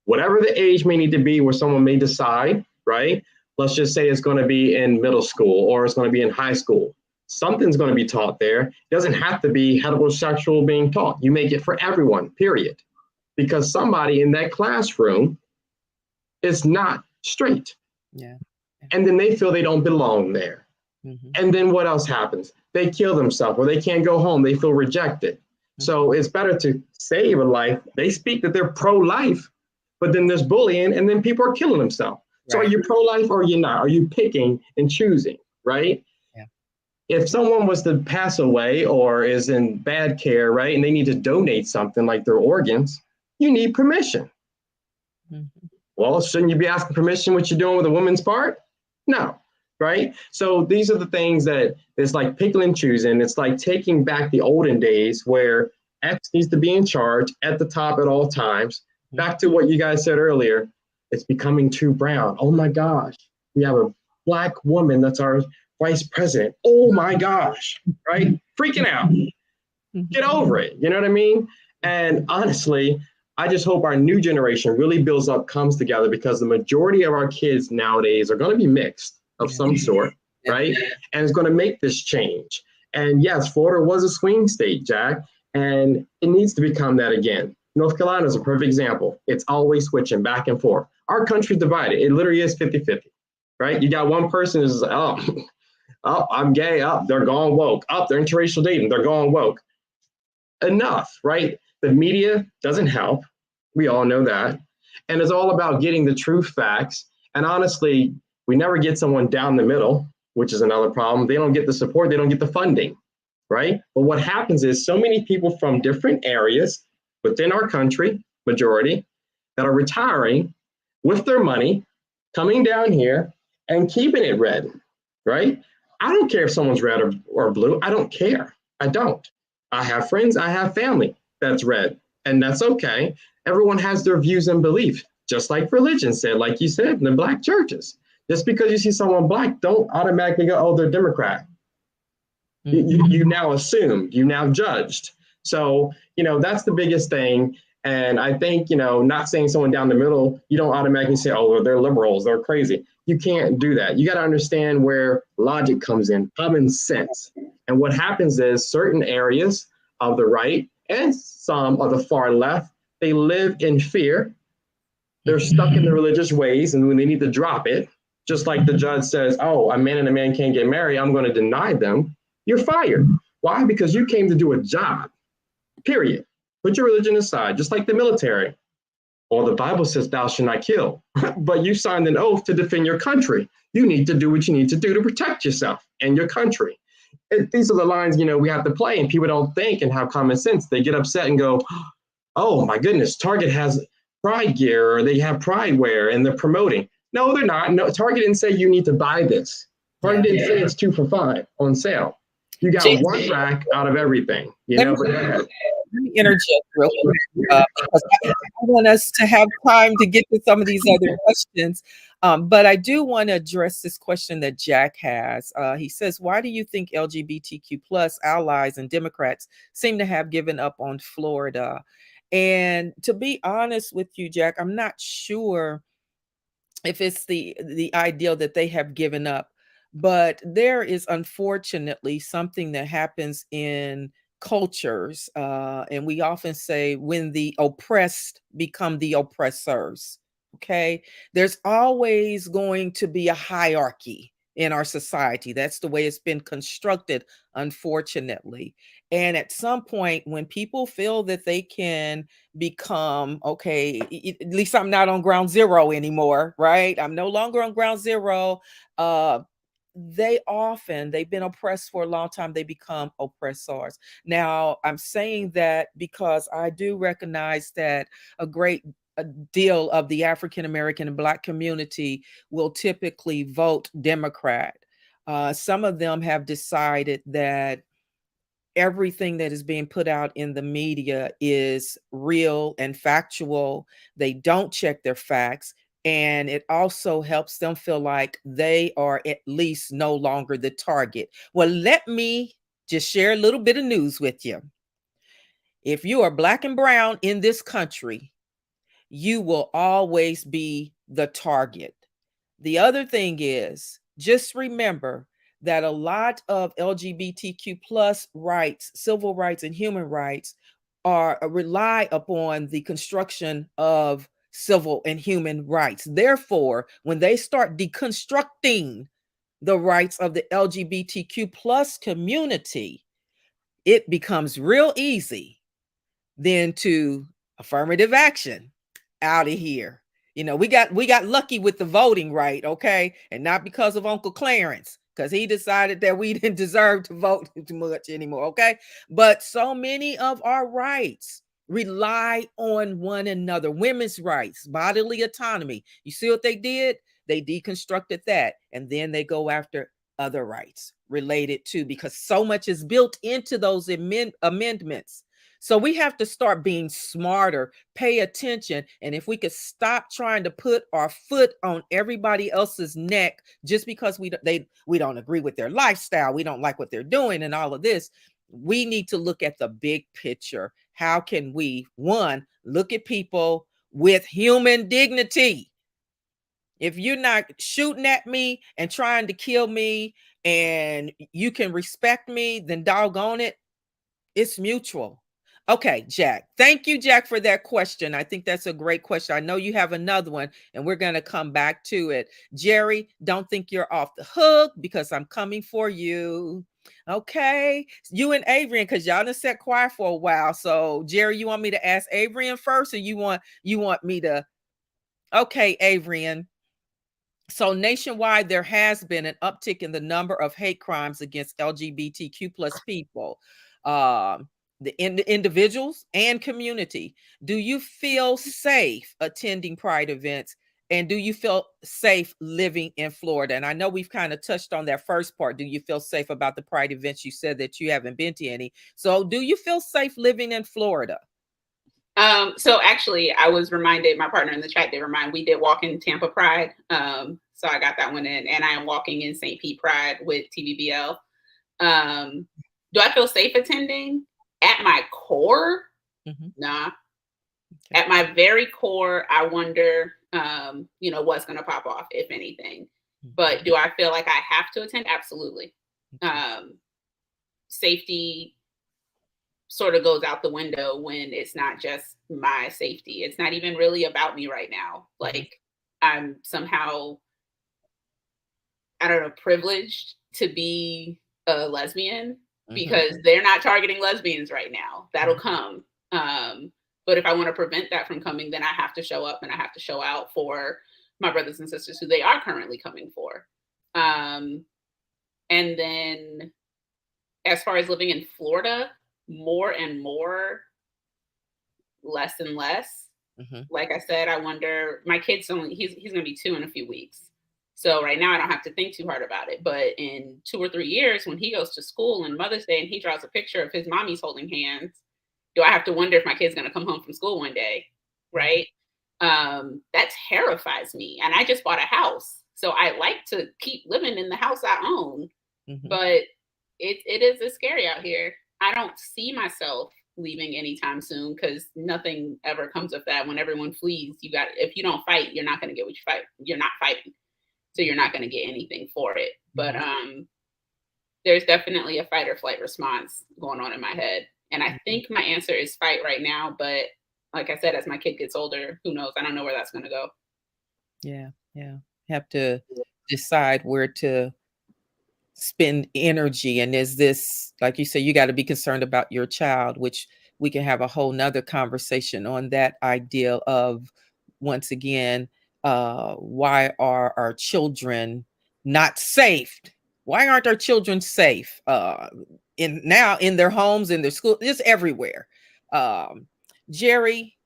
whatever the age may need to be where someone may decide, right? Let's just say it's going to be in middle school or it's going to be in high school. Something's going to be taught there. It doesn't have to be heterosexual being taught. You make it for everyone, period. Because somebody in that classroom is not straight. Yeah. And then they feel they don't belong there. Mm-hmm. And then what else happens? They kill themselves or they can't go home. They feel rejected. Mm-hmm. So it's better to save a life. They speak that they're pro-life, but then there's bullying and then people are killing themselves. Right. So are you pro-life or you're not? Are you picking and choosing, right? Yeah. If someone was to pass away or is in bad care, right, and they need to donate something like their organs, you need permission. Mm-hmm. Well, shouldn't you be asking permission what you're doing with a woman's part? No, right? So these are the things that it's like picking and choosing. It's like taking back the olden days where X needs to be in charge at the top at all times. Back to what you guys said earlier, it's becoming too brown. Oh my gosh, we have a Black woman that's our vice president. Oh my gosh, right? Freaking out. Get over it. You know what I mean? And honestly, I just hope our new generation really builds up, comes together, because the majority of our kids nowadays are going to be mixed of some sort, right? And it's going to make this change. And yes, Florida was a swing state, Jack, and it needs to become that again. North Carolina is a perfect example. It's always switching back and forth. Our country's divided. It literally is 50-50, right? You got one person who's, oh, I'm gay. Oh, they're gone woke. Oh, they're interracial dating. They're gone woke. Enough, right? The media doesn't help. We all know that. And it's all about getting the true facts. And honestly, we never get someone down the middle, which is another problem. They don't get the support. They don't get the funding, right? But what happens is so many people from different areas within our country, majority, that are retiring with their money, coming down here and keeping it red, right? I don't care if someone's red or blue. I don't care. I don't. I have friends, I have family that's red, and that's okay. Everyone has their views and beliefs, just like religion said, like you said, in the Black churches. Just because you see someone Black, don't automatically go, oh, they're Democrat. Mm-hmm. You now assumed, you now judged. So, that's the biggest thing. And I think, not saying someone down the middle, you don't automatically say, oh, they're liberals, they're crazy. You can't do that. You got to understand where logic comes in, common sense. And what happens is certain areas of the right and some of the far left, they live in fear. They're stuck in the religious ways, and when they need to drop it, just like the judge says, oh, a man and a man can't get married, I'm going to deny them. You're fired. Why? Because you came to do a job, period. Put your religion aside, just like the military. Well, the Bible says thou shalt not kill, but you signed an oath to defend your country. You need to do what you need to do to protect yourself and your country. These are the lines, we have to play, and people don't think and have common sense. They get upset and go, oh my goodness, Target has pride gear, or they have pride wear and they're promoting. No, they're not. No, Target didn't say you need to buy this. Target didn't say it's 2 for $5 on sale. You got one rack out of everything, Let me interject real quick because I want us to have time to get to some of these other questions. But I do want to address this question that Jack has. He says, why do you think LGBTQ plus allies and Democrats seem to have given up on Florida? And to be honest with you, Jack, I'm not sure if it's the ideal that they have given up. But there is unfortunately something that happens in cultures, and we often say when the oppressed become the oppressors. Okay, there's always going to be a hierarchy in our society. That's the way it's been constructed, unfortunately. And at some point, when people feel that they can become, okay, at least I'm not on ground zero anymore, right? I'm no longer on ground zero. They've been oppressed for a long time, they become oppressors. Now I'm saying that because I do recognize that a great a deal of the African American and Black community will typically vote Democrat. Some of them have decided that everything that is being put out in the media is real and factual. They don't check their facts. And it also helps them feel like they are at least no longer the target. Well, let me just share a little bit of news with you. If you are Black and brown in this country, you will always be the target. The other thing is, just remember that a lot of LGBTQ plus rights, civil rights, and human rights rely upon the construction of civil and human rights. Therefore, when they start deconstructing the rights of the LGBTQ plus community, it becomes real easy then to affirmative action out of here. We got lucky with the voting right, okay? And not because of Uncle Clarence, because he decided that we didn't deserve to vote too much anymore, okay? But so many of our rights rely on one another. Women's rights, bodily autonomy. You see what they did? They deconstructed that, and then they go after other rights related to, because so much is built into those amendments. So we have to start being smarter, pay attention. And if we could stop trying to put our foot on everybody else's neck just because we don't agree with their lifestyle, we don't like what they're doing and all of this, we need to look at the big picture. How can we, one, look at people with human dignity? If you're not shooting at me and trying to kill me and you can respect me, then doggone it, it's mutual. Okay, Jack. Thank you, Jack, for that question. I think that's a great question. I know you have another one, and we're going to come back to it. Jerry, don't think you're off the hook because I'm coming for you. Okay. You and Adrian, because y'all done sat quiet for a while. So, Jerry, you want me to ask Adrian first, or you want me to? Okay, Adrian. So nationwide, there has been an uptick in the number of hate crimes against LGBTQ plus people. The individuals and community. Do you feel safe attending Pride events? And do you feel safe living in Florida? And I know we've kind of touched on that first part. Do you feel safe about the Pride events? You said that you haven't been to any. So do you feel safe living in Florida? So actually, I was reminded, my partner in the chat did remind, we did walk in Tampa Pride. So I got that one in, and I am walking in St. Pete Pride with TVBL. Do I feel safe attending? At my core, nah. Okay. At my very core, I wonder, what's going to pop off, if anything. But do I feel like I have to attend? Absolutely. Safety sort of goes out the window when it's not just my safety. It's not even really about me right now. Like, I'm somehow, I don't know, privileged to be a lesbian because they're not targeting lesbians right now. That'll come. But if I want to prevent that from coming, then I have to show up and I have to show out for my brothers and sisters who they are currently coming for. And then as far as living in Florida, more and more, less and less. Like I said, I wonder, my kid's he's going to be 2 in a few weeks. So right now I don't have to think too hard about it. But in 2 or 3 years, when he goes to school and Mother's Day and he draws a picture of his mommies holding hands, do I have to wonder if my kid's going to come home from school one day? Right? That terrifies me. And I just bought a house. So I like to keep living in the house I own. But it is scary out here. I don't see myself leaving anytime soon because nothing ever comes of that. When everyone flees, if you don't fight, you're not going to get what you fight. You're not fighting. So you're not going to get anything for it. But there's definitely a fight or flight response going on in my head. And I think my answer is fight right now. But like I said, as my kid gets older, who knows? I don't know where that's going to go. Yeah. Have to decide where to spend energy, and is this, like you say, you got to be concerned about your child, which we can have a whole nother conversation on that idea of, once again, why are our children not safe? Why aren't our children safe, in now in their homes, in their school, just everywhere? um Jerry,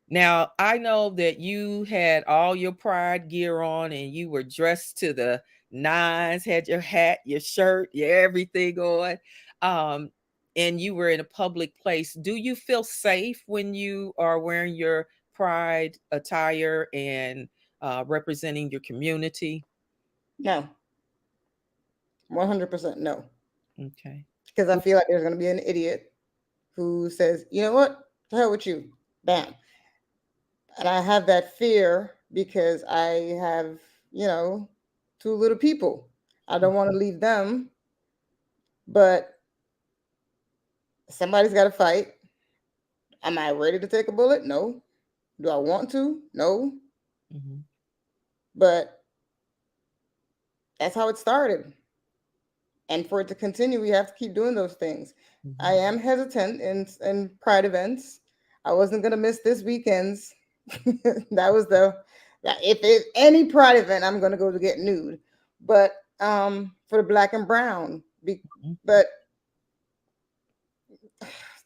now, I know that you had all your pride gear on and you were dressed to the nines, had your hat, your shirt, your everything on. Um, and you were in a public place. Do you feel safe when you are wearing your pride attire and representing your community? No, 100% no. Okay. Because I feel like there's going to be an idiot who says, you know what, the hell with you, bam. And I have that fear because I have, you know, two little people. I don't want to leave them, but somebody's got to fight. Am I ready to take a bullet? No. Do I want to? No. Mhm. But that's how it started. And for it to continue, we have to keep doing those things. I Mhm. am hesitant in pride events. I wasn't gonna miss this weekend's. That was if it's any pride event, I'm gonna go to get nude. But for the black and brown, Mhm. but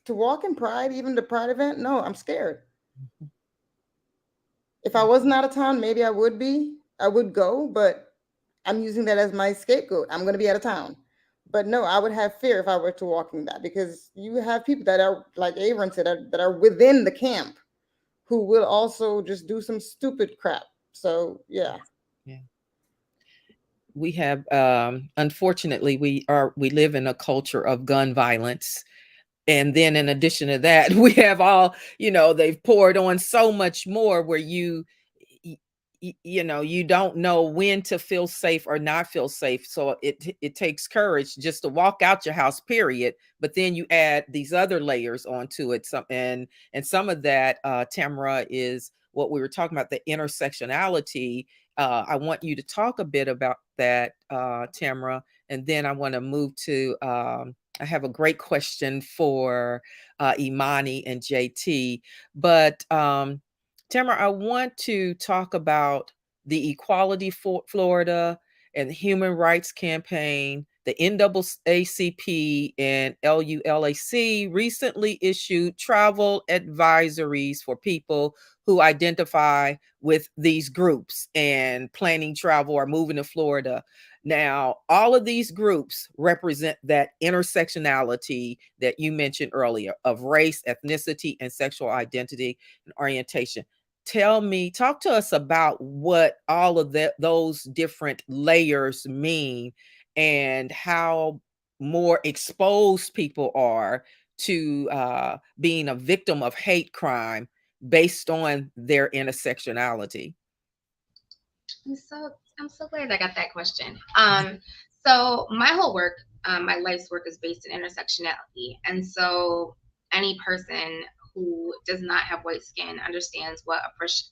to walk in pride, even the pride event, no, I'm scared. If I wasn't out of town, maybe I would be. I would go, but I'm using that as my scapegoat. I'm going to be out of town. But no, I would have fear if I were to walk in that because you have people that are, like Avon said, that are within the camp who will also just do some stupid crap. So, yeah. Yeah. We have, unfortunately, we live in a culture of gun violence. And then in addition to that, we have all, they've poured on so much more where y- you don't know when to feel safe or not feel safe. So it takes courage just to walk out your house, period. But then you add these other layers onto it. And some of that, Tamara, is what we were talking about, the intersectionality. I want you to talk a bit about that, Tamara, and then I want to move to I have a great question for Imani and JT. But Tamara, I want to talk about the Equality for Florida and the Human Rights Campaign. The NAACP and LULAC recently issued travel advisories for people who identify with these groups and planning travel or moving to Florida. Now, all of these groups represent that intersectionality that you mentioned earlier of race, ethnicity, and sexual identity and orientation. Talk to us about what all of those different layers mean and how more exposed people are to being a victim of hate crime based on their intersectionality. I'm so I'm so glad I got that question. So my whole work, my life's work is based in intersectionality, and so any person who does not have white skin understands what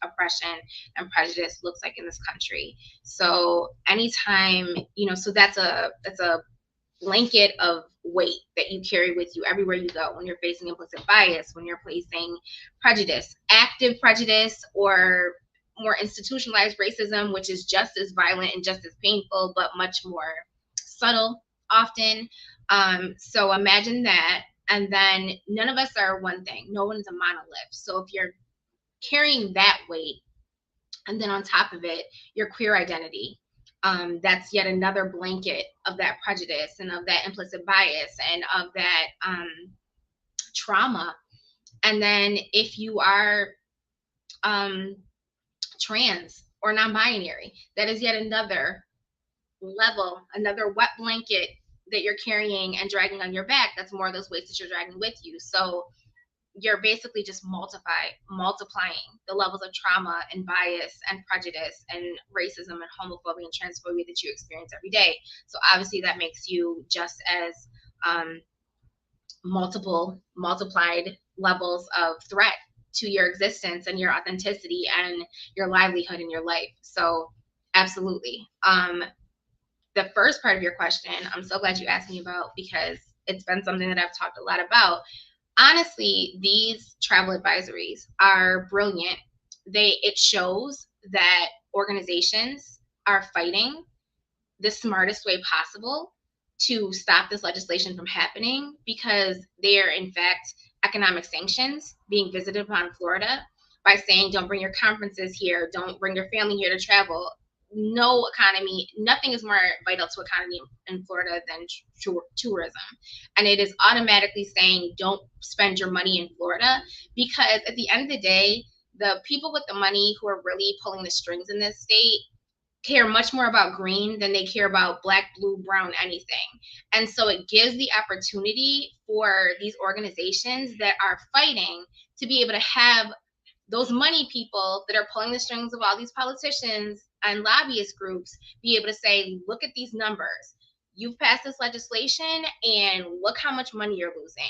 oppression and prejudice looks like in this country. So anytime, so that's a blanket of weight that you carry with you everywhere you go when you're facing implicit bias, when you're facing prejudice, active prejudice, or more institutionalized racism, which is just as violent and just as painful, but much more subtle often. So imagine that. And then none of us are one thing. No one's a monolith. So if you're carrying that weight, and then on top of it, your queer identity. That's yet another blanket of that prejudice and of that implicit bias and of that trauma. And then if you are um, trans or non-binary, that is yet another level, another wet blanket that you're carrying and dragging on your back. That's more of those weights that you're dragging with you. So you're basically just multiplying the levels of trauma and bias and prejudice and racism and homophobia and transphobia that you experience every day. So obviously that makes you just as um, multiplied levels of threat to your existence and your authenticity and your livelihood in your life. So absolutely. the first part of your question, I'm so glad you asked me about, because it's been something that I've talked a lot about. Honestly, these travel advisories are brilliant. It shows that organizations are fighting the smartest way possible to stop this legislation from happening, because they are in fact economic sanctions being visited upon Florida by saying, don't bring your conferences here, don't bring your family here to travel. No economy, nothing is more vital to economy in Florida than tourism. And it is automatically saying, don't spend your money in Florida, because at the end of the day, the people with the money who are really pulling the strings in this state care much more about green than they care about black, blue, brown, anything. And so it gives the opportunity for these organizations that are fighting to be able to have those money people that are pulling the strings of all these politicians and lobbyist groups be able to say, look at these numbers. You've passed this legislation and look how much money you're losing.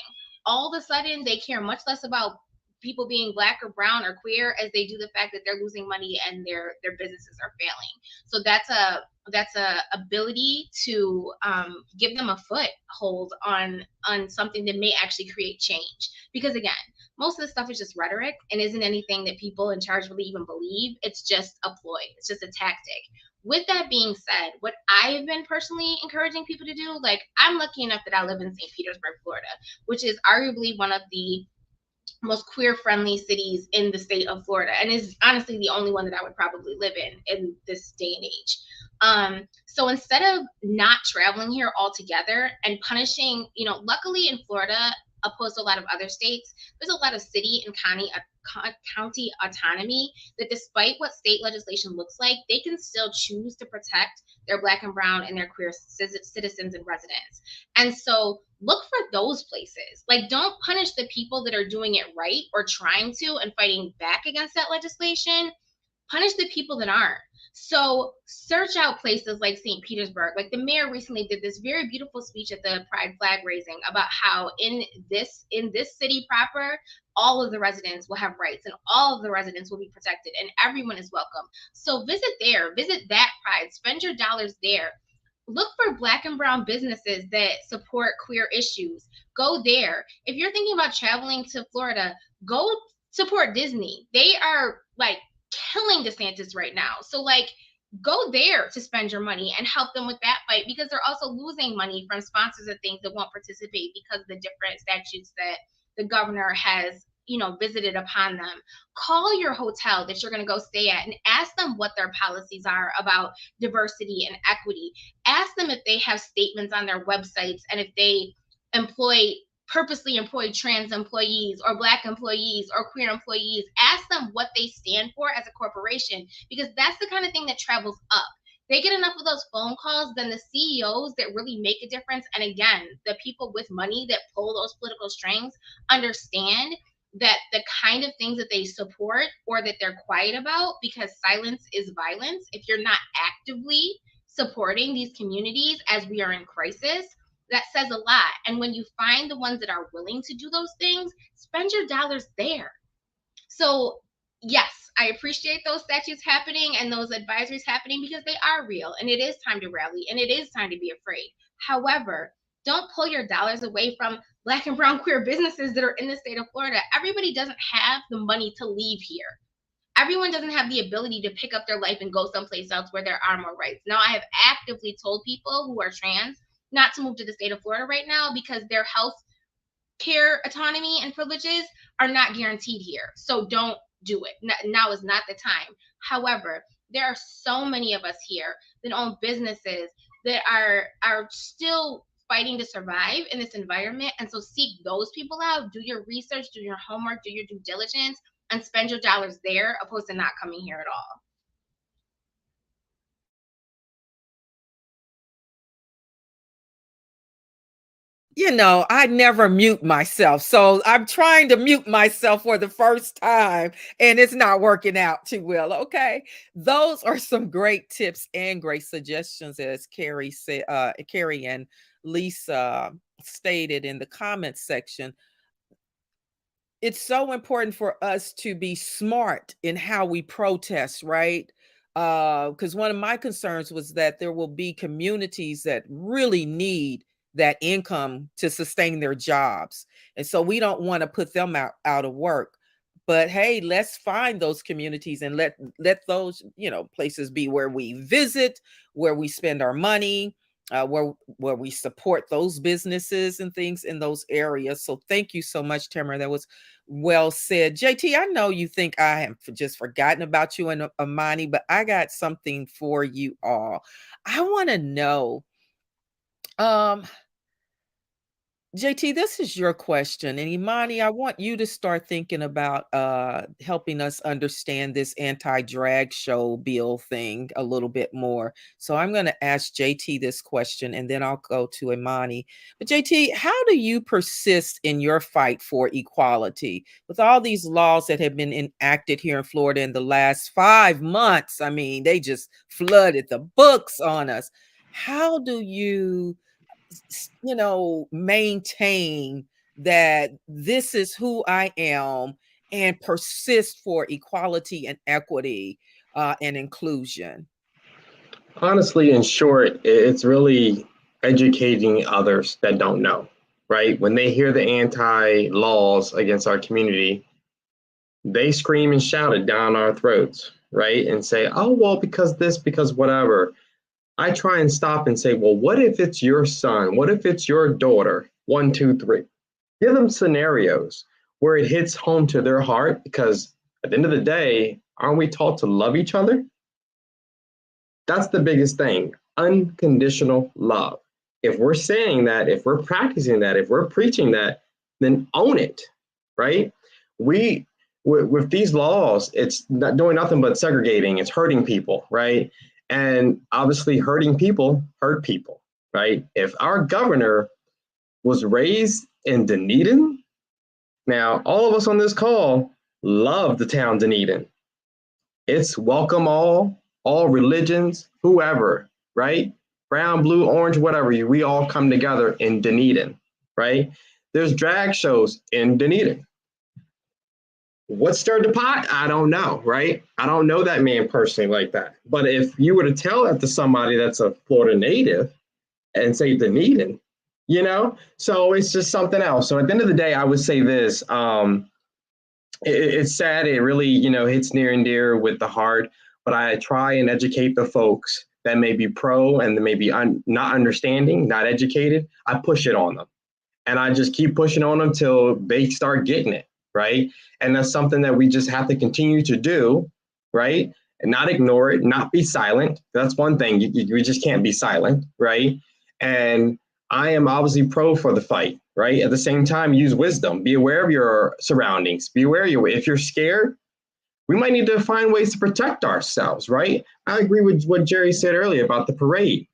All of a sudden, they care much less about people being black or brown or queer as they do the fact that they're losing money and their businesses are failing. So that's a ability to give them a foothold on something that may actually create change. Because again, most of the stuff is just rhetoric and isn't anything that people in charge really even believe. It's just a ploy. It's just a tactic. With that being said, what I've been personally encouraging people to do, like, I'm lucky enough that I live in St. Petersburg, Florida, which is arguably one of the most queer friendly cities in the state of Florida, and is honestly the only one that I would probably live in this day and age. So instead of not traveling here altogether and punishing, luckily in Florida, opposed to a lot of other states, there's a lot of city and county autonomy that, despite what state legislation looks like, they can still choose to protect their black and brown and their queer citizens and residents. And so look for those places. Like, don't punish the people that are doing it right or trying to and fighting back against that legislation. Punish the people that aren't. So search out places like St. Petersburg. Like, the mayor recently did this very beautiful speech at the Pride flag raising about how in this city proper, all of the residents will have rights and all of the residents will be protected and everyone is welcome. So visit there, visit that Pride, spend your dollars there. Look for black and brown businesses that support queer issues. Go there. If you're thinking about traveling to Florida, go support Disney. They are like killing DeSantis right now. So like, go there to spend your money and help them with that fight, because they're also losing money from sponsors of things that won't participate because of the different statutes that the governor has visited upon them. Call your hotel that you're going to go stay at and ask them what their policies are about diversity and equity. Ask them if they have statements on their websites and if they purposely employ trans employees or black employees or queer employees. Ask them what they stand for as a corporation, because that's the kind of thing that travels up. They get enough of those phone calls, then the CEOs that really make a difference, and again, the people with money that pull those political strings, understand that the kind of things that they support or that they're quiet about, because silence is violence. If you're not actively supporting these communities as we are in crisis, that says a lot. And when you find the ones that are willing to do those things, spend your dollars there. So yes, I appreciate those statutes happening and those advisories happening, because they are real and it is time to rally and it is time to be afraid. However, don't pull your dollars away from black and brown queer businesses that are in the state of Florida. Everybody doesn't have the money to leave here. Everyone doesn't have the ability to pick up their life and go someplace else where there are more rights. Now, I have actively told people who are trans not to move to the state of Florida right now, because their health care autonomy and privileges are not guaranteed here. So don't do it. Now is not the time. However, there are so many of us here that own businesses that are still fighting to survive in this environment. And so seek those people out, do your research, do your homework, do your due diligence, and spend your dollars there, opposed to not coming here at all. I never mute myself. So I'm trying to mute myself for the first time and it's not working out too well. Okay. Those are some great tips and great suggestions, as Carrie said, Carrie and Lisa stated in the comments section. It's so important for us to be smart in how we protest, right? because one of my concerns was that there will be communities that really need that income to sustain their jobs. And so we don't want to put them out of work. But hey, let's find those communities and let those, places be where we visit, where we spend our money, where we support those businesses and things in those areas. So thank you so much, Tamara. That was well said. JT, I know you think I have just forgotten about you and Amani, but I got something for you all. I want to know, um, JT, this is your question. And Imani, I want you to start thinking about helping us understand this anti-drag show bill thing a little bit more. So I'm going to ask JT this question and then I'll go to Imani. But JT, how do you persist in your fight for equality with all these laws that have been enacted here in Florida in the last 5 months? I mean, they just flooded the books on us. How do you maintain that this is who I am and persist for equality and equity and inclusion? Honestly, in short, it's really educating others that don't know, right? When they hear the anti laws against our community, they scream and shout it down our throats, right? And say, oh, well, because this, because whatever. I try and stop and say, well, what if it's your son? What if it's your daughter? One, two, three. Give them scenarios where it hits home to their heart, because at the end of the day, aren't we taught to love each other? That's the biggest thing, unconditional love. If we're saying that, if we're practicing that, if we're preaching that, then own it, right? We, with these laws, it's not doing nothing but segregating, it's hurting people, right? And obviously, hurting people hurt people, right? If our governor was raised in Dunedin, now all of us on this call love the town Dunedin. It's welcome all religions, whoever, right? Brown, blue, orange, whatever, we all come together in Dunedin, right? There's drag shows in Dunedin. What stirred the pot? I don't know, right? I don't know that man personally like that. But if you were to tell that to somebody that's a Florida native and say Dunedin, so it's just something else. So at the end of the day, I would say this. It's sad. It really, hits near and dear with the heart. But I try and educate the folks that may be pro and that may be not understanding, not educated. I push it on them. And I just keep pushing on them till they start getting it, right? And that's something that we just have to continue to do, right? And not ignore it, not be silent. That's one thing. You just can't be silent, right? And I am obviously pro for the fight, right? At the same time, use wisdom. Be aware of your surroundings. Be aware if you're scared, we might need to find ways to protect ourselves, right? I agree with what Jerry said earlier about the parade.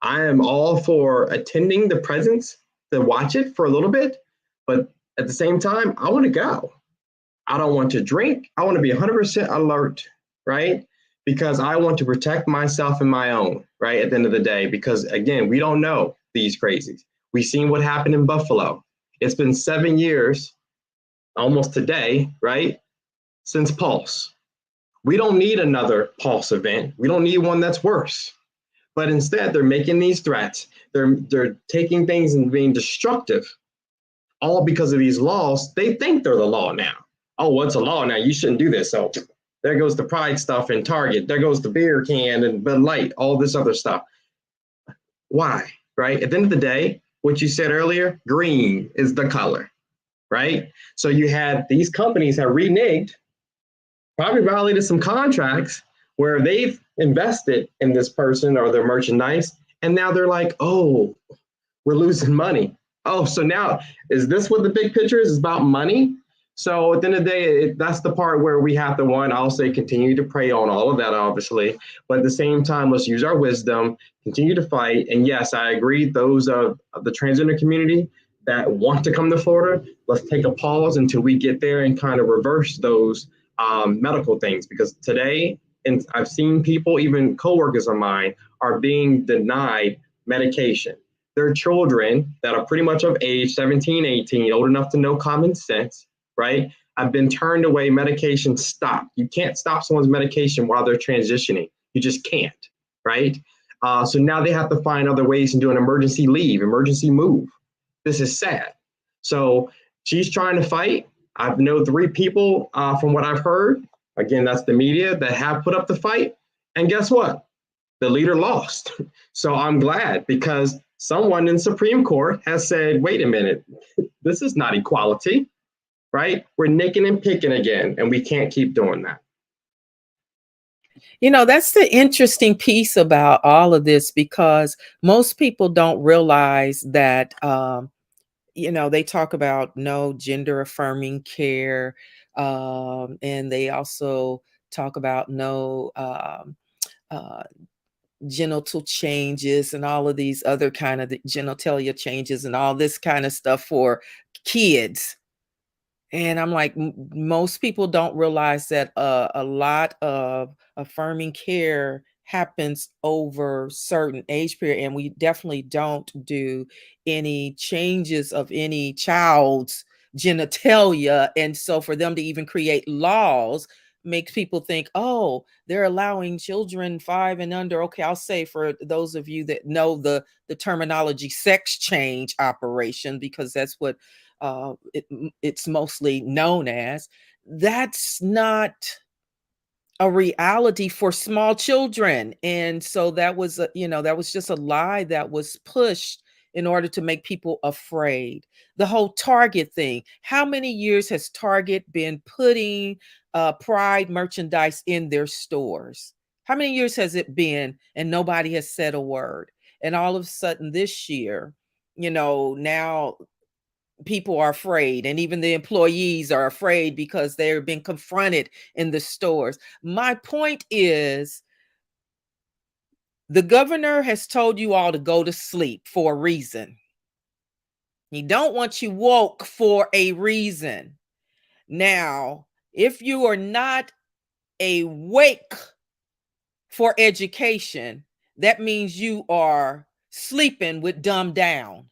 I am all for attending the presence to watch it for a little bit, but at the same time, I want to go. I don't want to drink. I want to be 100% alert, right? Because I want to protect myself and my own, right? At the end of the day, because again, we don't know these crazies. We've seen what happened in Buffalo. It's been 7 years, almost today, right? Since Pulse. We don't need another Pulse event. We don't need one that's worse. But instead, they're making these threats. They're taking things and being destructive, all because of these laws. They think they're the law now. Oh, what's a law now? You shouldn't do this. So there goes the Pride stuff in Target. There goes the beer can and Bud Light, all this other stuff. Why, right? At the end of the day, what you said earlier, green is the color, right? So you had these companies have reneged, probably violated some contracts where they've invested in this person or their merchandise, and now they're like, oh, we're losing money. Oh, so now is this what the big picture is? It's about money. So at the end of the day, that's the part where we have to, I'll say, continue to pray on all of that, obviously. But at the same time, let's use our wisdom, continue to fight. And yes, I agree, those of the transgender community that want to come to Florida, let's take a pause until we get there and kind of reverse those medical things. Because today, and I've seen people, even coworkers of mine, are being denied medication. They're children that are pretty much of age, 17, 18, old enough to know common sense, right? I've been turned away, medication stopped. You can't stop someone's medication while they're transitioning. You just can't, right? So now they have to find other ways and do an emergency leave, emergency move. This is sad. So she's trying to fight. I know 3 people from what I've heard. Again, that's the media that have put up the fight. And guess what? The leader lost. So I'm glad because someone in Supreme Court has said, wait a minute, this is not equality, right? We're nicking and picking again, and we can't keep doing that. That's the interesting piece about all of this because most people don't realize that, they talk about no gender affirming care. And they also talk about no uh, genital changes and all of these other kind of genitalia changes and all this kind of stuff for kids. And I'm like, most people don't realize that a lot of affirming care happens over certain age period, and we definitely don't do any changes of any child's genitalia. And so, for them to even create laws makes people think, oh, they're allowing children 5 and under. Okay, I'll say for those of you that know the terminology, sex change operation, because that's what it's mostly known as. That's not a reality for small children. And so that was just a lie that was pushed in order to make people afraid. The whole Target thing. How many years has Target been putting pride merchandise in their stores? How many years has it been and nobody has said a word? And all of a sudden this year, now people are afraid, and even the employees are afraid because they're being confronted in the stores. My point is, the governor has told you all to go to sleep for a reason. He don't want you woke for a reason. Now, if you are not awake for education, that means you are sleeping with dumb down.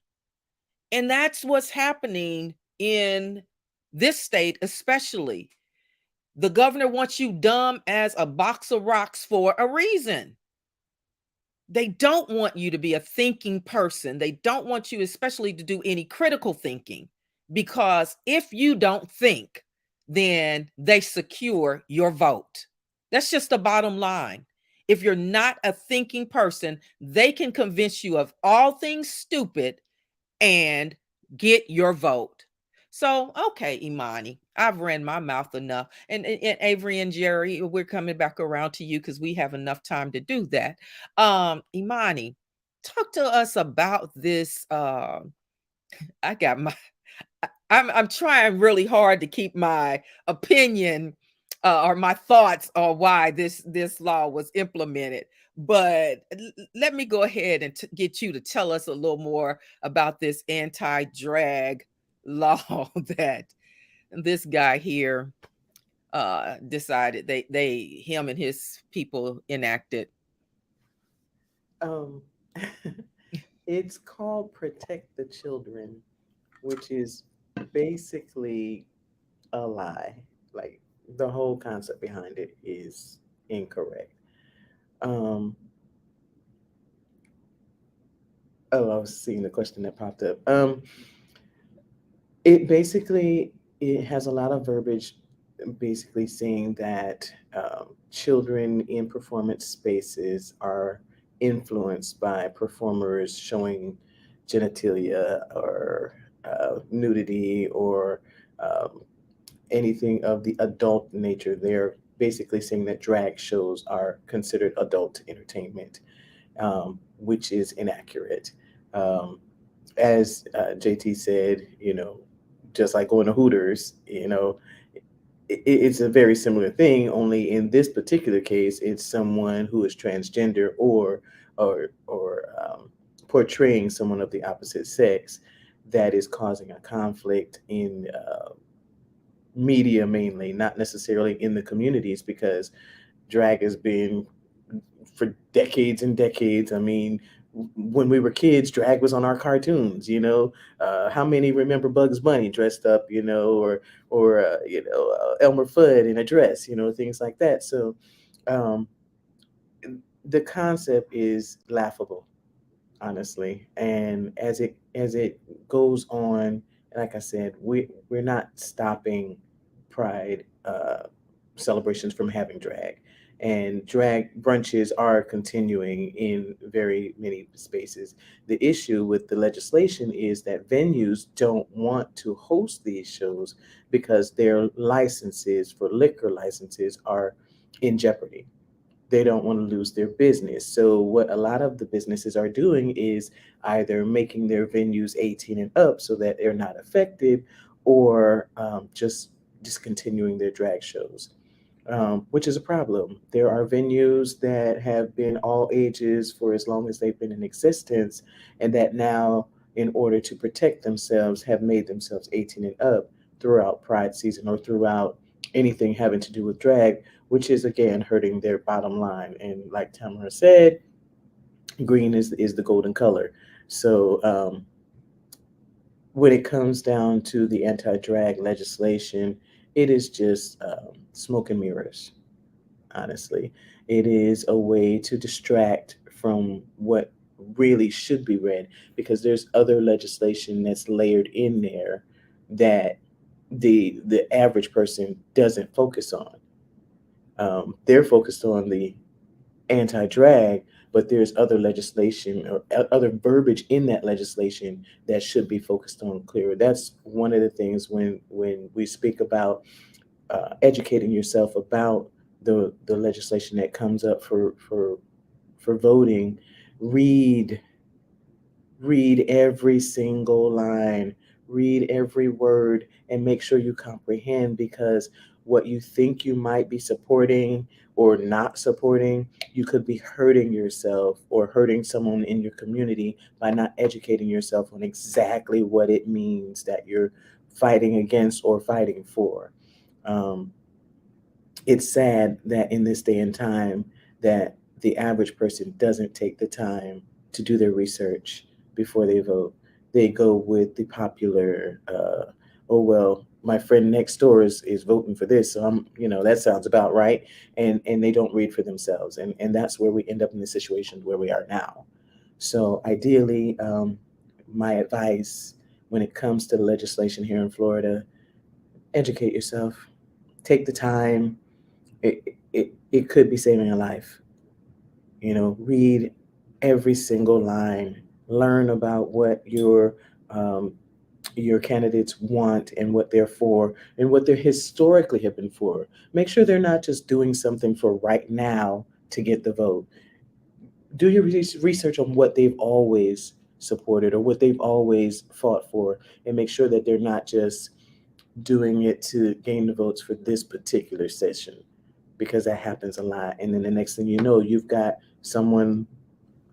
And that's what's happening in this state, especially. The governor wants you dumb as a box of rocks for a reason. They don't want you to be a thinking person. They don't want you, especially, to do any critical thinking, because if you don't think, then they secure your vote. That's just the bottom line. If you're not a thinking person, they can convince you of all things stupid and get your vote. So, okay, Imani, I've ran my mouth enough. And Avery and Jerry, we're coming back around to you because we have enough time to do that. Imani, talk to us about this. I got my I'm trying really hard to keep my opinion or my thoughts on why this law was implemented. But let me go ahead and get you to tell us a little more about this anti-drag law that this guy here decided they him and his people enacted. Um, it's called Protect the Children, which is basically a lie. Like the whole concept behind it is incorrect. Um, oh, I was seeing the question that popped up. It basically it has a lot of verbiage, basically saying that children in performance spaces are influenced by performers showing genitalia or nudity or um, anything of the adult nature. They're basically saying that drag shows are considered adult entertainment, which is inaccurate. Um, as JT said, just like going to Hooters, it's a very similar thing. Only in this particular case, it's someone who is transgender or portraying someone of the opposite sex that is causing a conflict in media, mainly, not necessarily in the communities, because drag has been for decades and decades. I mean, when we were kids, drag was on our cartoons. How many remember Bugs Bunny dressed up, or Elmer Fudd in a dress, things like that. So um, the concept is laughable, honestly. And as it goes on, like I said, we're not stopping Pride celebrations from having drag, and drag brunches are continuing in very many spaces. The issue with the legislation is that venues don't want to host these shows because their licenses for liquor licenses are in jeopardy. They don't want to lose their business. So what a lot of the businesses are doing is either making their venues 18 and up so that they're not affected, or just discontinuing their drag shows, which is a problem. There are venues that have been all ages for as long as they've been in existence, and that now, in order to protect themselves, have made themselves 18 and up throughout Pride season or throughout anything having to do with drag, which is again hurting their bottom line. And like Tamara said, green is the golden color. So when it comes down to the anti-drag legislation, it is just smoke and mirrors. Honestly, it is a way to distract from what really should be read, because there's other legislation that's layered in there that the average person doesn't focus on. They're focused on the anti-drag, but there's other legislation or other verbiage in that legislation that should be focused on clearer. That's one of the things when we speak about educating yourself about the legislation that comes up for voting. Read read every single line, read every word, and make sure you comprehend, because what you think you might be supporting or not supporting, you could be hurting yourself or hurting someone in your community by not educating yourself on exactly what it means that you're fighting against or fighting for. um, it's sad that in this day and time that the average person doesn't take the time to do their research before they vote. They go with the popular, oh well, my friend next door is voting for this, so that sounds about right, and they don't read for themselves, and that's where we end up in the situation where we are now. So ideally, my advice when it comes to the legislation here in Florida: educate yourself, take the time. It could be saving a life. Read every single line, learn about what um, your candidates want and what they're for and what they historically have been for. Make sure they're not just doing something for right now to get the vote. Do your research on what they've always supported or what they've always fought for, and make sure that they're not just doing it to gain the votes for this particular session, because that happens a lot. And then the next thing you know, you've got someone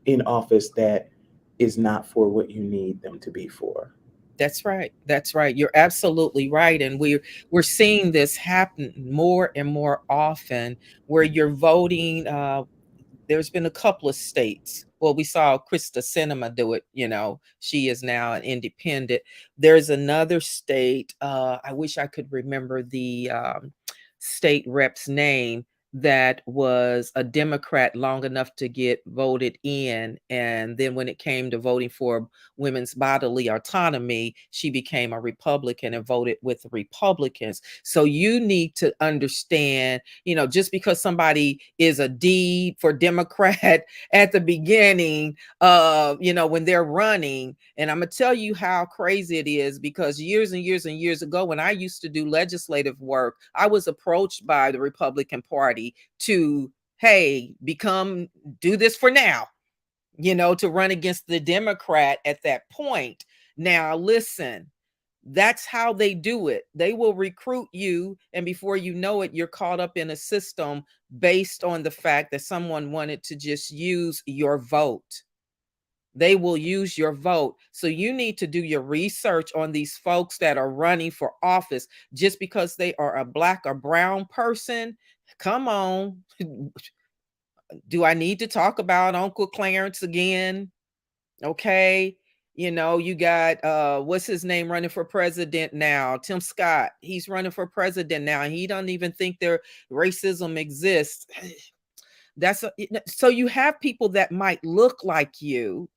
in office that is not for what you need them to be for. That's right. That's right. You're absolutely right. And we're seeing this happen more and more often, where you're voting. There's been a couple of states. Well, we saw Krista Cinema do it. She is now an independent. There's another state. I wish I could remember the state rep's name, that was a Democrat long enough to get voted in. And then when it came to voting for women's bodily autonomy, she became a Republican and voted with the Republicans. So you need to understand, just because somebody is a D for Democrat at the beginning, when they're running. And I'm going to tell you how crazy it is, because years and years and years ago, when I used to do legislative work, I was approached by the Republican Party to, hey, do this for now, to run against the Democrat at that point. Now, listen, that's how they do it. They will recruit you, and before you know it, you're caught up in a system based on the fact that someone wanted to just use your vote. They will use your vote. So you need to do your research on these folks that are running for office. Just because they are a black or brown person, come on. Do I need to talk about Uncle Clarence again? Okay. You got what's his name running for president now? Tim Scott. He's running for president now. And he doesn't even think their racism exists. So you have people that might look like you.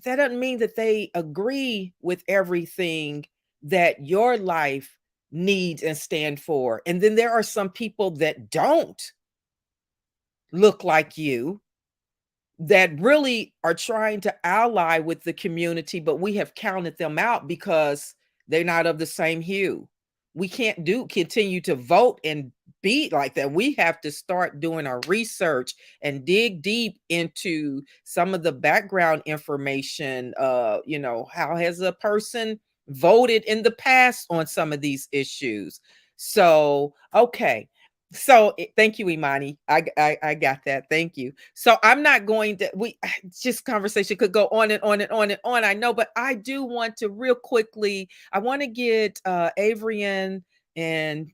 That doesn't mean that they agree with everything that your life needs and stand for. And then there are some people that don't look like you that really are trying to ally with the community, but we have counted them out because they're not of the same hue. We can't continue to vote and be like that. We have to start doing our research and dig deep into some of the background information. How has a person voted in the past on some of these issues? So, okay. So thank you, Imani. I got that. Thank you. So I'm not going to just conversation could go on and on and on and on. I know, but I do want to real quickly, I want to get Avrian and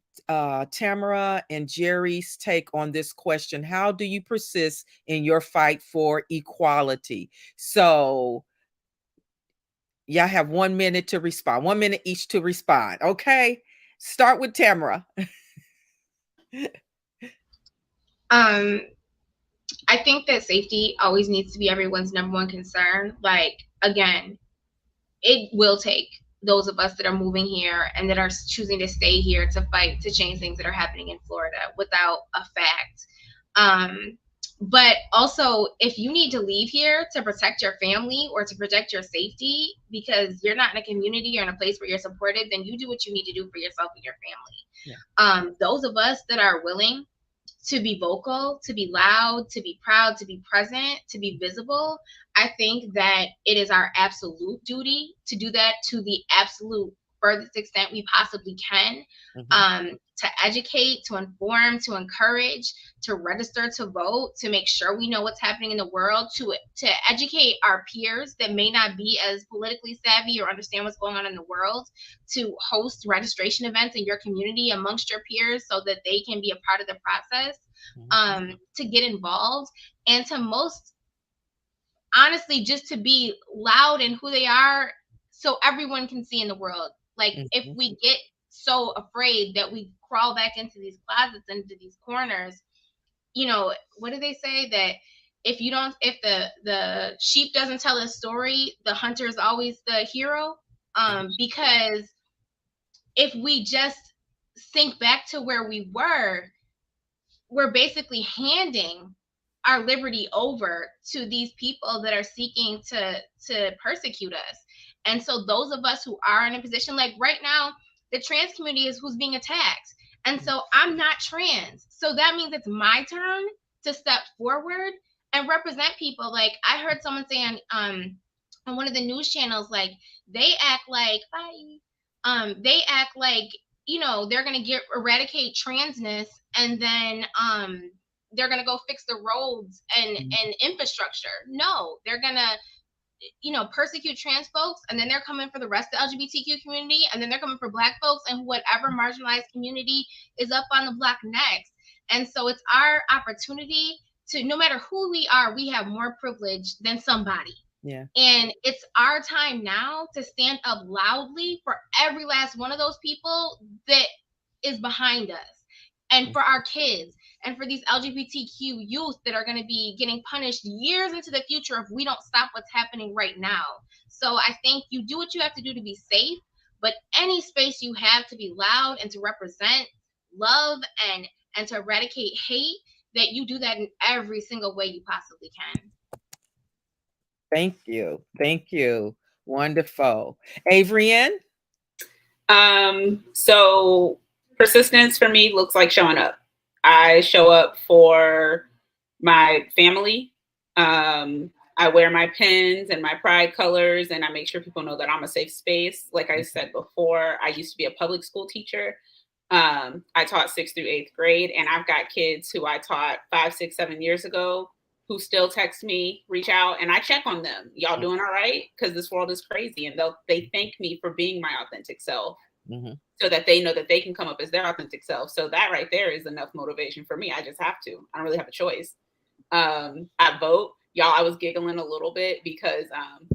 Tamara and Jerry's take on this question. How do you persist in your fight for equality? So y'all have 1 minute to respond. 1 minute each to respond. Okay. Start with Tamara. I think that safety always needs to be everyone's number one concern. Like, again, it will take those of us that are moving here and that are choosing to stay here to fight to change things that are happening in Florida without a fact. But also, if you need to leave here to protect your family or to protect your safety because you're not in a community or in a place where you're supported, then you do what you need to do for yourself and your family. Yeah. Those of us that are willing to be vocal, to be loud, to be proud, to be present, to be visible, I think that it is our absolute duty to do that to the absolute furthest extent we possibly can. To educate, to inform, to encourage, to register to vote, to make sure we know what's happening in the world, to educate our peers that may not be as politically savvy or understand what's going on in the world, to host registration events in your community amongst your peers so that they can be a part of the process, to get involved, and to most honestly just to be loud in who they are so everyone can see in the world. Like, if we get so afraid that we crawl back into these closets, into these corners, what do they say, that if the sheep doesn't tell a story, the hunter is always the hero? Because if we just think back to where we were, we're basically handing our liberty over to these people that are seeking to persecute us. And so those of us who are in a position, like right now, the trans community is who's being attacked. And so I'm not trans. So that means it's my turn to step forward and represent people. Like, I heard someone saying on one of the news channels, like, they act like they're going to eradicate transness, and then they're going to go fix the roads and infrastructure. No, they're going to persecute trans folks, and then they're coming for the rest of the LGBTQ community, and then they're coming for Black folks and whatever marginalized community is up on the block next. And so it's our opportunity to, no matter who we are, we have more privilege than somebody. Yeah. And it's our time now to stand up loudly for every last one of those people that is behind us, and for our kids, and for these LGBTQ youth that are going to be getting punished years into the future if we don't stop what's happening right now. So I think you do what you have to do to be safe, but any space you have to be loud and to represent love and to eradicate hate, that you do that in every single way you possibly can. Thank you. Thank you. Wonderful. Avrian? So persistence for me looks like showing up. I show up for my family. I wear my pins and my pride colors, and I make sure people know that I'm a safe space. Like I said before, I used to be a public school teacher. I taught 6th through 8th grade, and I've got kids who I taught 5, 6, 7 years ago who still text me, reach out, and I check on them. Y'all doing all right? Because this world is crazy. And they thank me for being my authentic self, so that they know that they can come up as their authentic self. So that right there is enough motivation for me. I just have to. I don't really have a choice. I vote. y'all, I was giggling a little bit because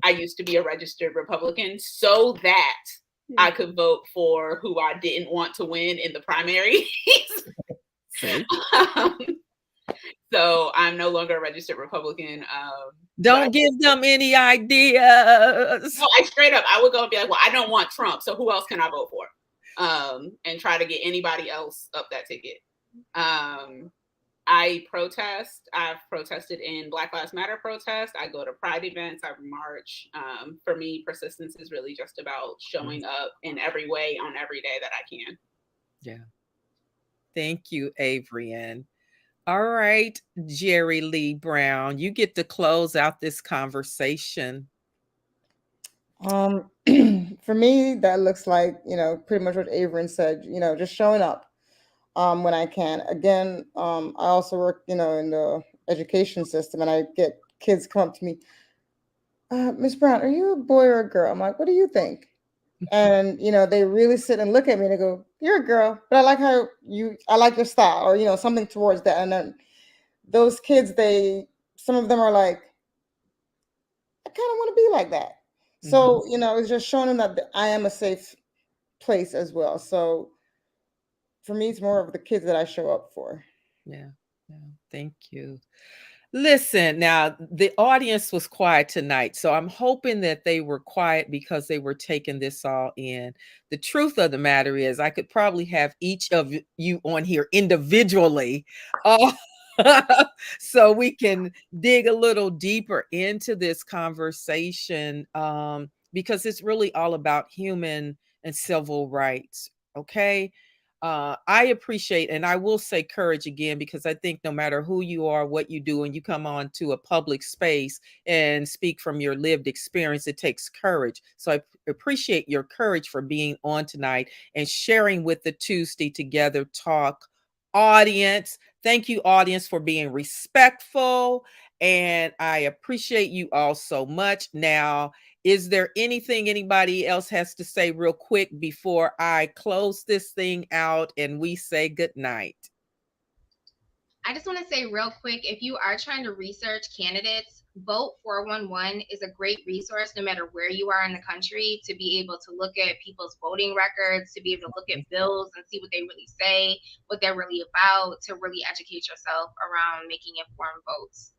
I used to be a registered Republican so that I could vote for who I didn't want to win in the primaries. See? um, so I'm no longer a registered Republican. Don't give them any ideas. No, I straight up, I would go and be like, well, I don't want Trump, so who else can I vote for? And try to get anybody else up that ticket. I protest. I've protested in Black Lives Matter protests. I go to Pride events. I march. For me, persistence is really just about showing up in every way on every day that I can. Yeah. Thank you, Avrian. All right, Jerry Lee Brown, you get to close out this conversation. For me, that looks like, pretty much what Averin said, just showing up when I can. Again, I also work, in the education system, and I get kids come up to me, Miss Brown, are you a boy or a girl? I'm like, what do you think? And, they really sit and look at me and they go, you're a girl, but I like your style, or, something towards that. And then those kids, some of them are like, I kind of want to be like that. So, it's just showing them that I am a safe place as well. So for me, it's more of the kids that I show up for. Yeah. Yeah. Thank you. Listen, now the audience was quiet tonight, so I'm hoping that they were quiet because they were taking this all in. The truth of the matter is, I could probably have each of you on here individually, uh, so we can dig a little deeper into this conversation, because it's really all about human and civil rights. Okay. I appreciate, and I will say courage again, because I think no matter who you are, what you do, and you come on to a public space and speak from your lived experience, it takes courage. So I appreciate your courage for being on tonight and sharing with the Tuesday Together Talk audience. Thank you, audience, for being respectful. And I appreciate you all so much. Now, is there anything anybody else has to say real quick before I close this thing out and we say good night? I just want to say real quick, if you are trying to research candidates, Vote 411 is a great resource no matter where you are in the country, to be able to look at people's voting records, to be able to look at bills and see what they really say, what they're really about, to really educate yourself around making informed votes.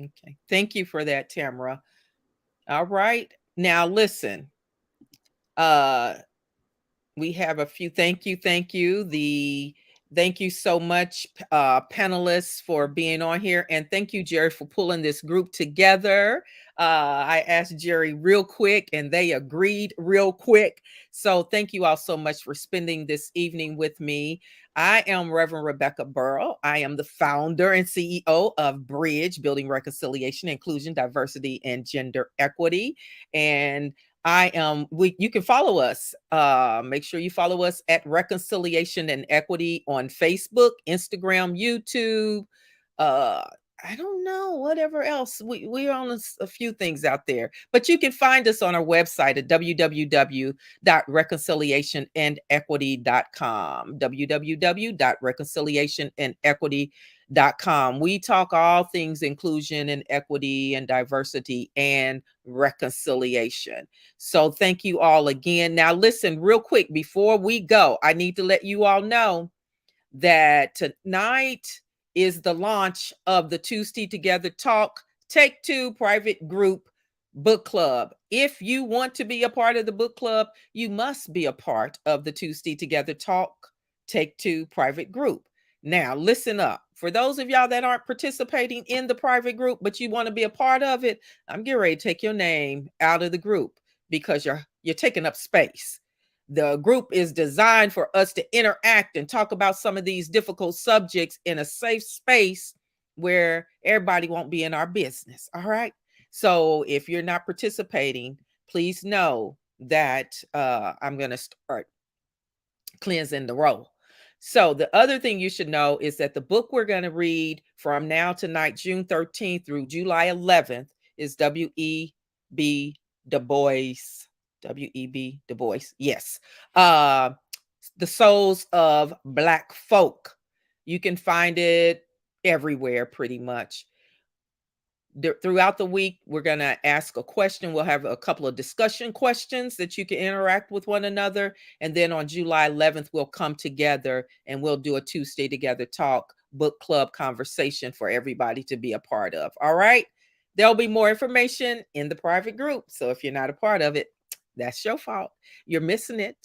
Okay. Thank you for that, Tamara. All right. Now listen. We have a few thank you. Thank you so much, panelists, for being on here. And thank you, Jerry, for pulling this group together. I asked Jerry real quick and they agreed real quick. So thank you all so much for spending this evening with me. I am Reverend Rebecca Burrow. I am the founder and CEO of Bridge, Building Reconciliation, Inclusion, Diversity, and Gender Equity. And you can follow us. Make sure you follow us at Reconciliation and Equity on Facebook, Instagram, YouTube. I don't know, whatever else. We're on a few things out there, but you can find us on our website at www.reconciliationandequity.com. www.reconciliationandequity.com. We talk all things inclusion and equity and diversity and reconciliation. So thank you all again. Now listen, real quick before we go, I need to let you all know that tonight is the launch of the Tuesday Together Talk Take Two private group book club. If you want to be a part of the book club, you must be a part of the Tuesday Together Talk Take Two private group. Now, listen up. For those of y'all that aren't participating in the private group, but you want to be a part of it, I'm getting ready to take your name out of the group because you're taking up space. The group is designed for us to interact and talk about some of these difficult subjects in a safe space where everybody won't be in our business. All right. So if you're not participating, please know that I'm going to start cleansing the roll. So the other thing you should know is that the book we're going to read from now tonight, June 13th through July 11th, is W.E.B. Du Bois. W.E.B. Du Bois. Yes. The Souls of Black Folk. You can find it everywhere pretty much. throughout the week, we're going to ask a question. We'll have a couple of discussion questions that you can interact with one another. And then on July 11th, we'll come together and we'll do a Tuesday Together Talk book club conversation for everybody to be a part of. All right. There'll be more information in the private group. So if you're not a part of it, that's your fault. You're missing it.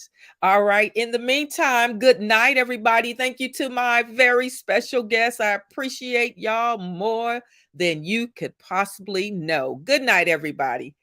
All right. In the meantime, good night, everybody. Thank you to my very special guests. I appreciate y'all more than you could possibly know. Good night, everybody.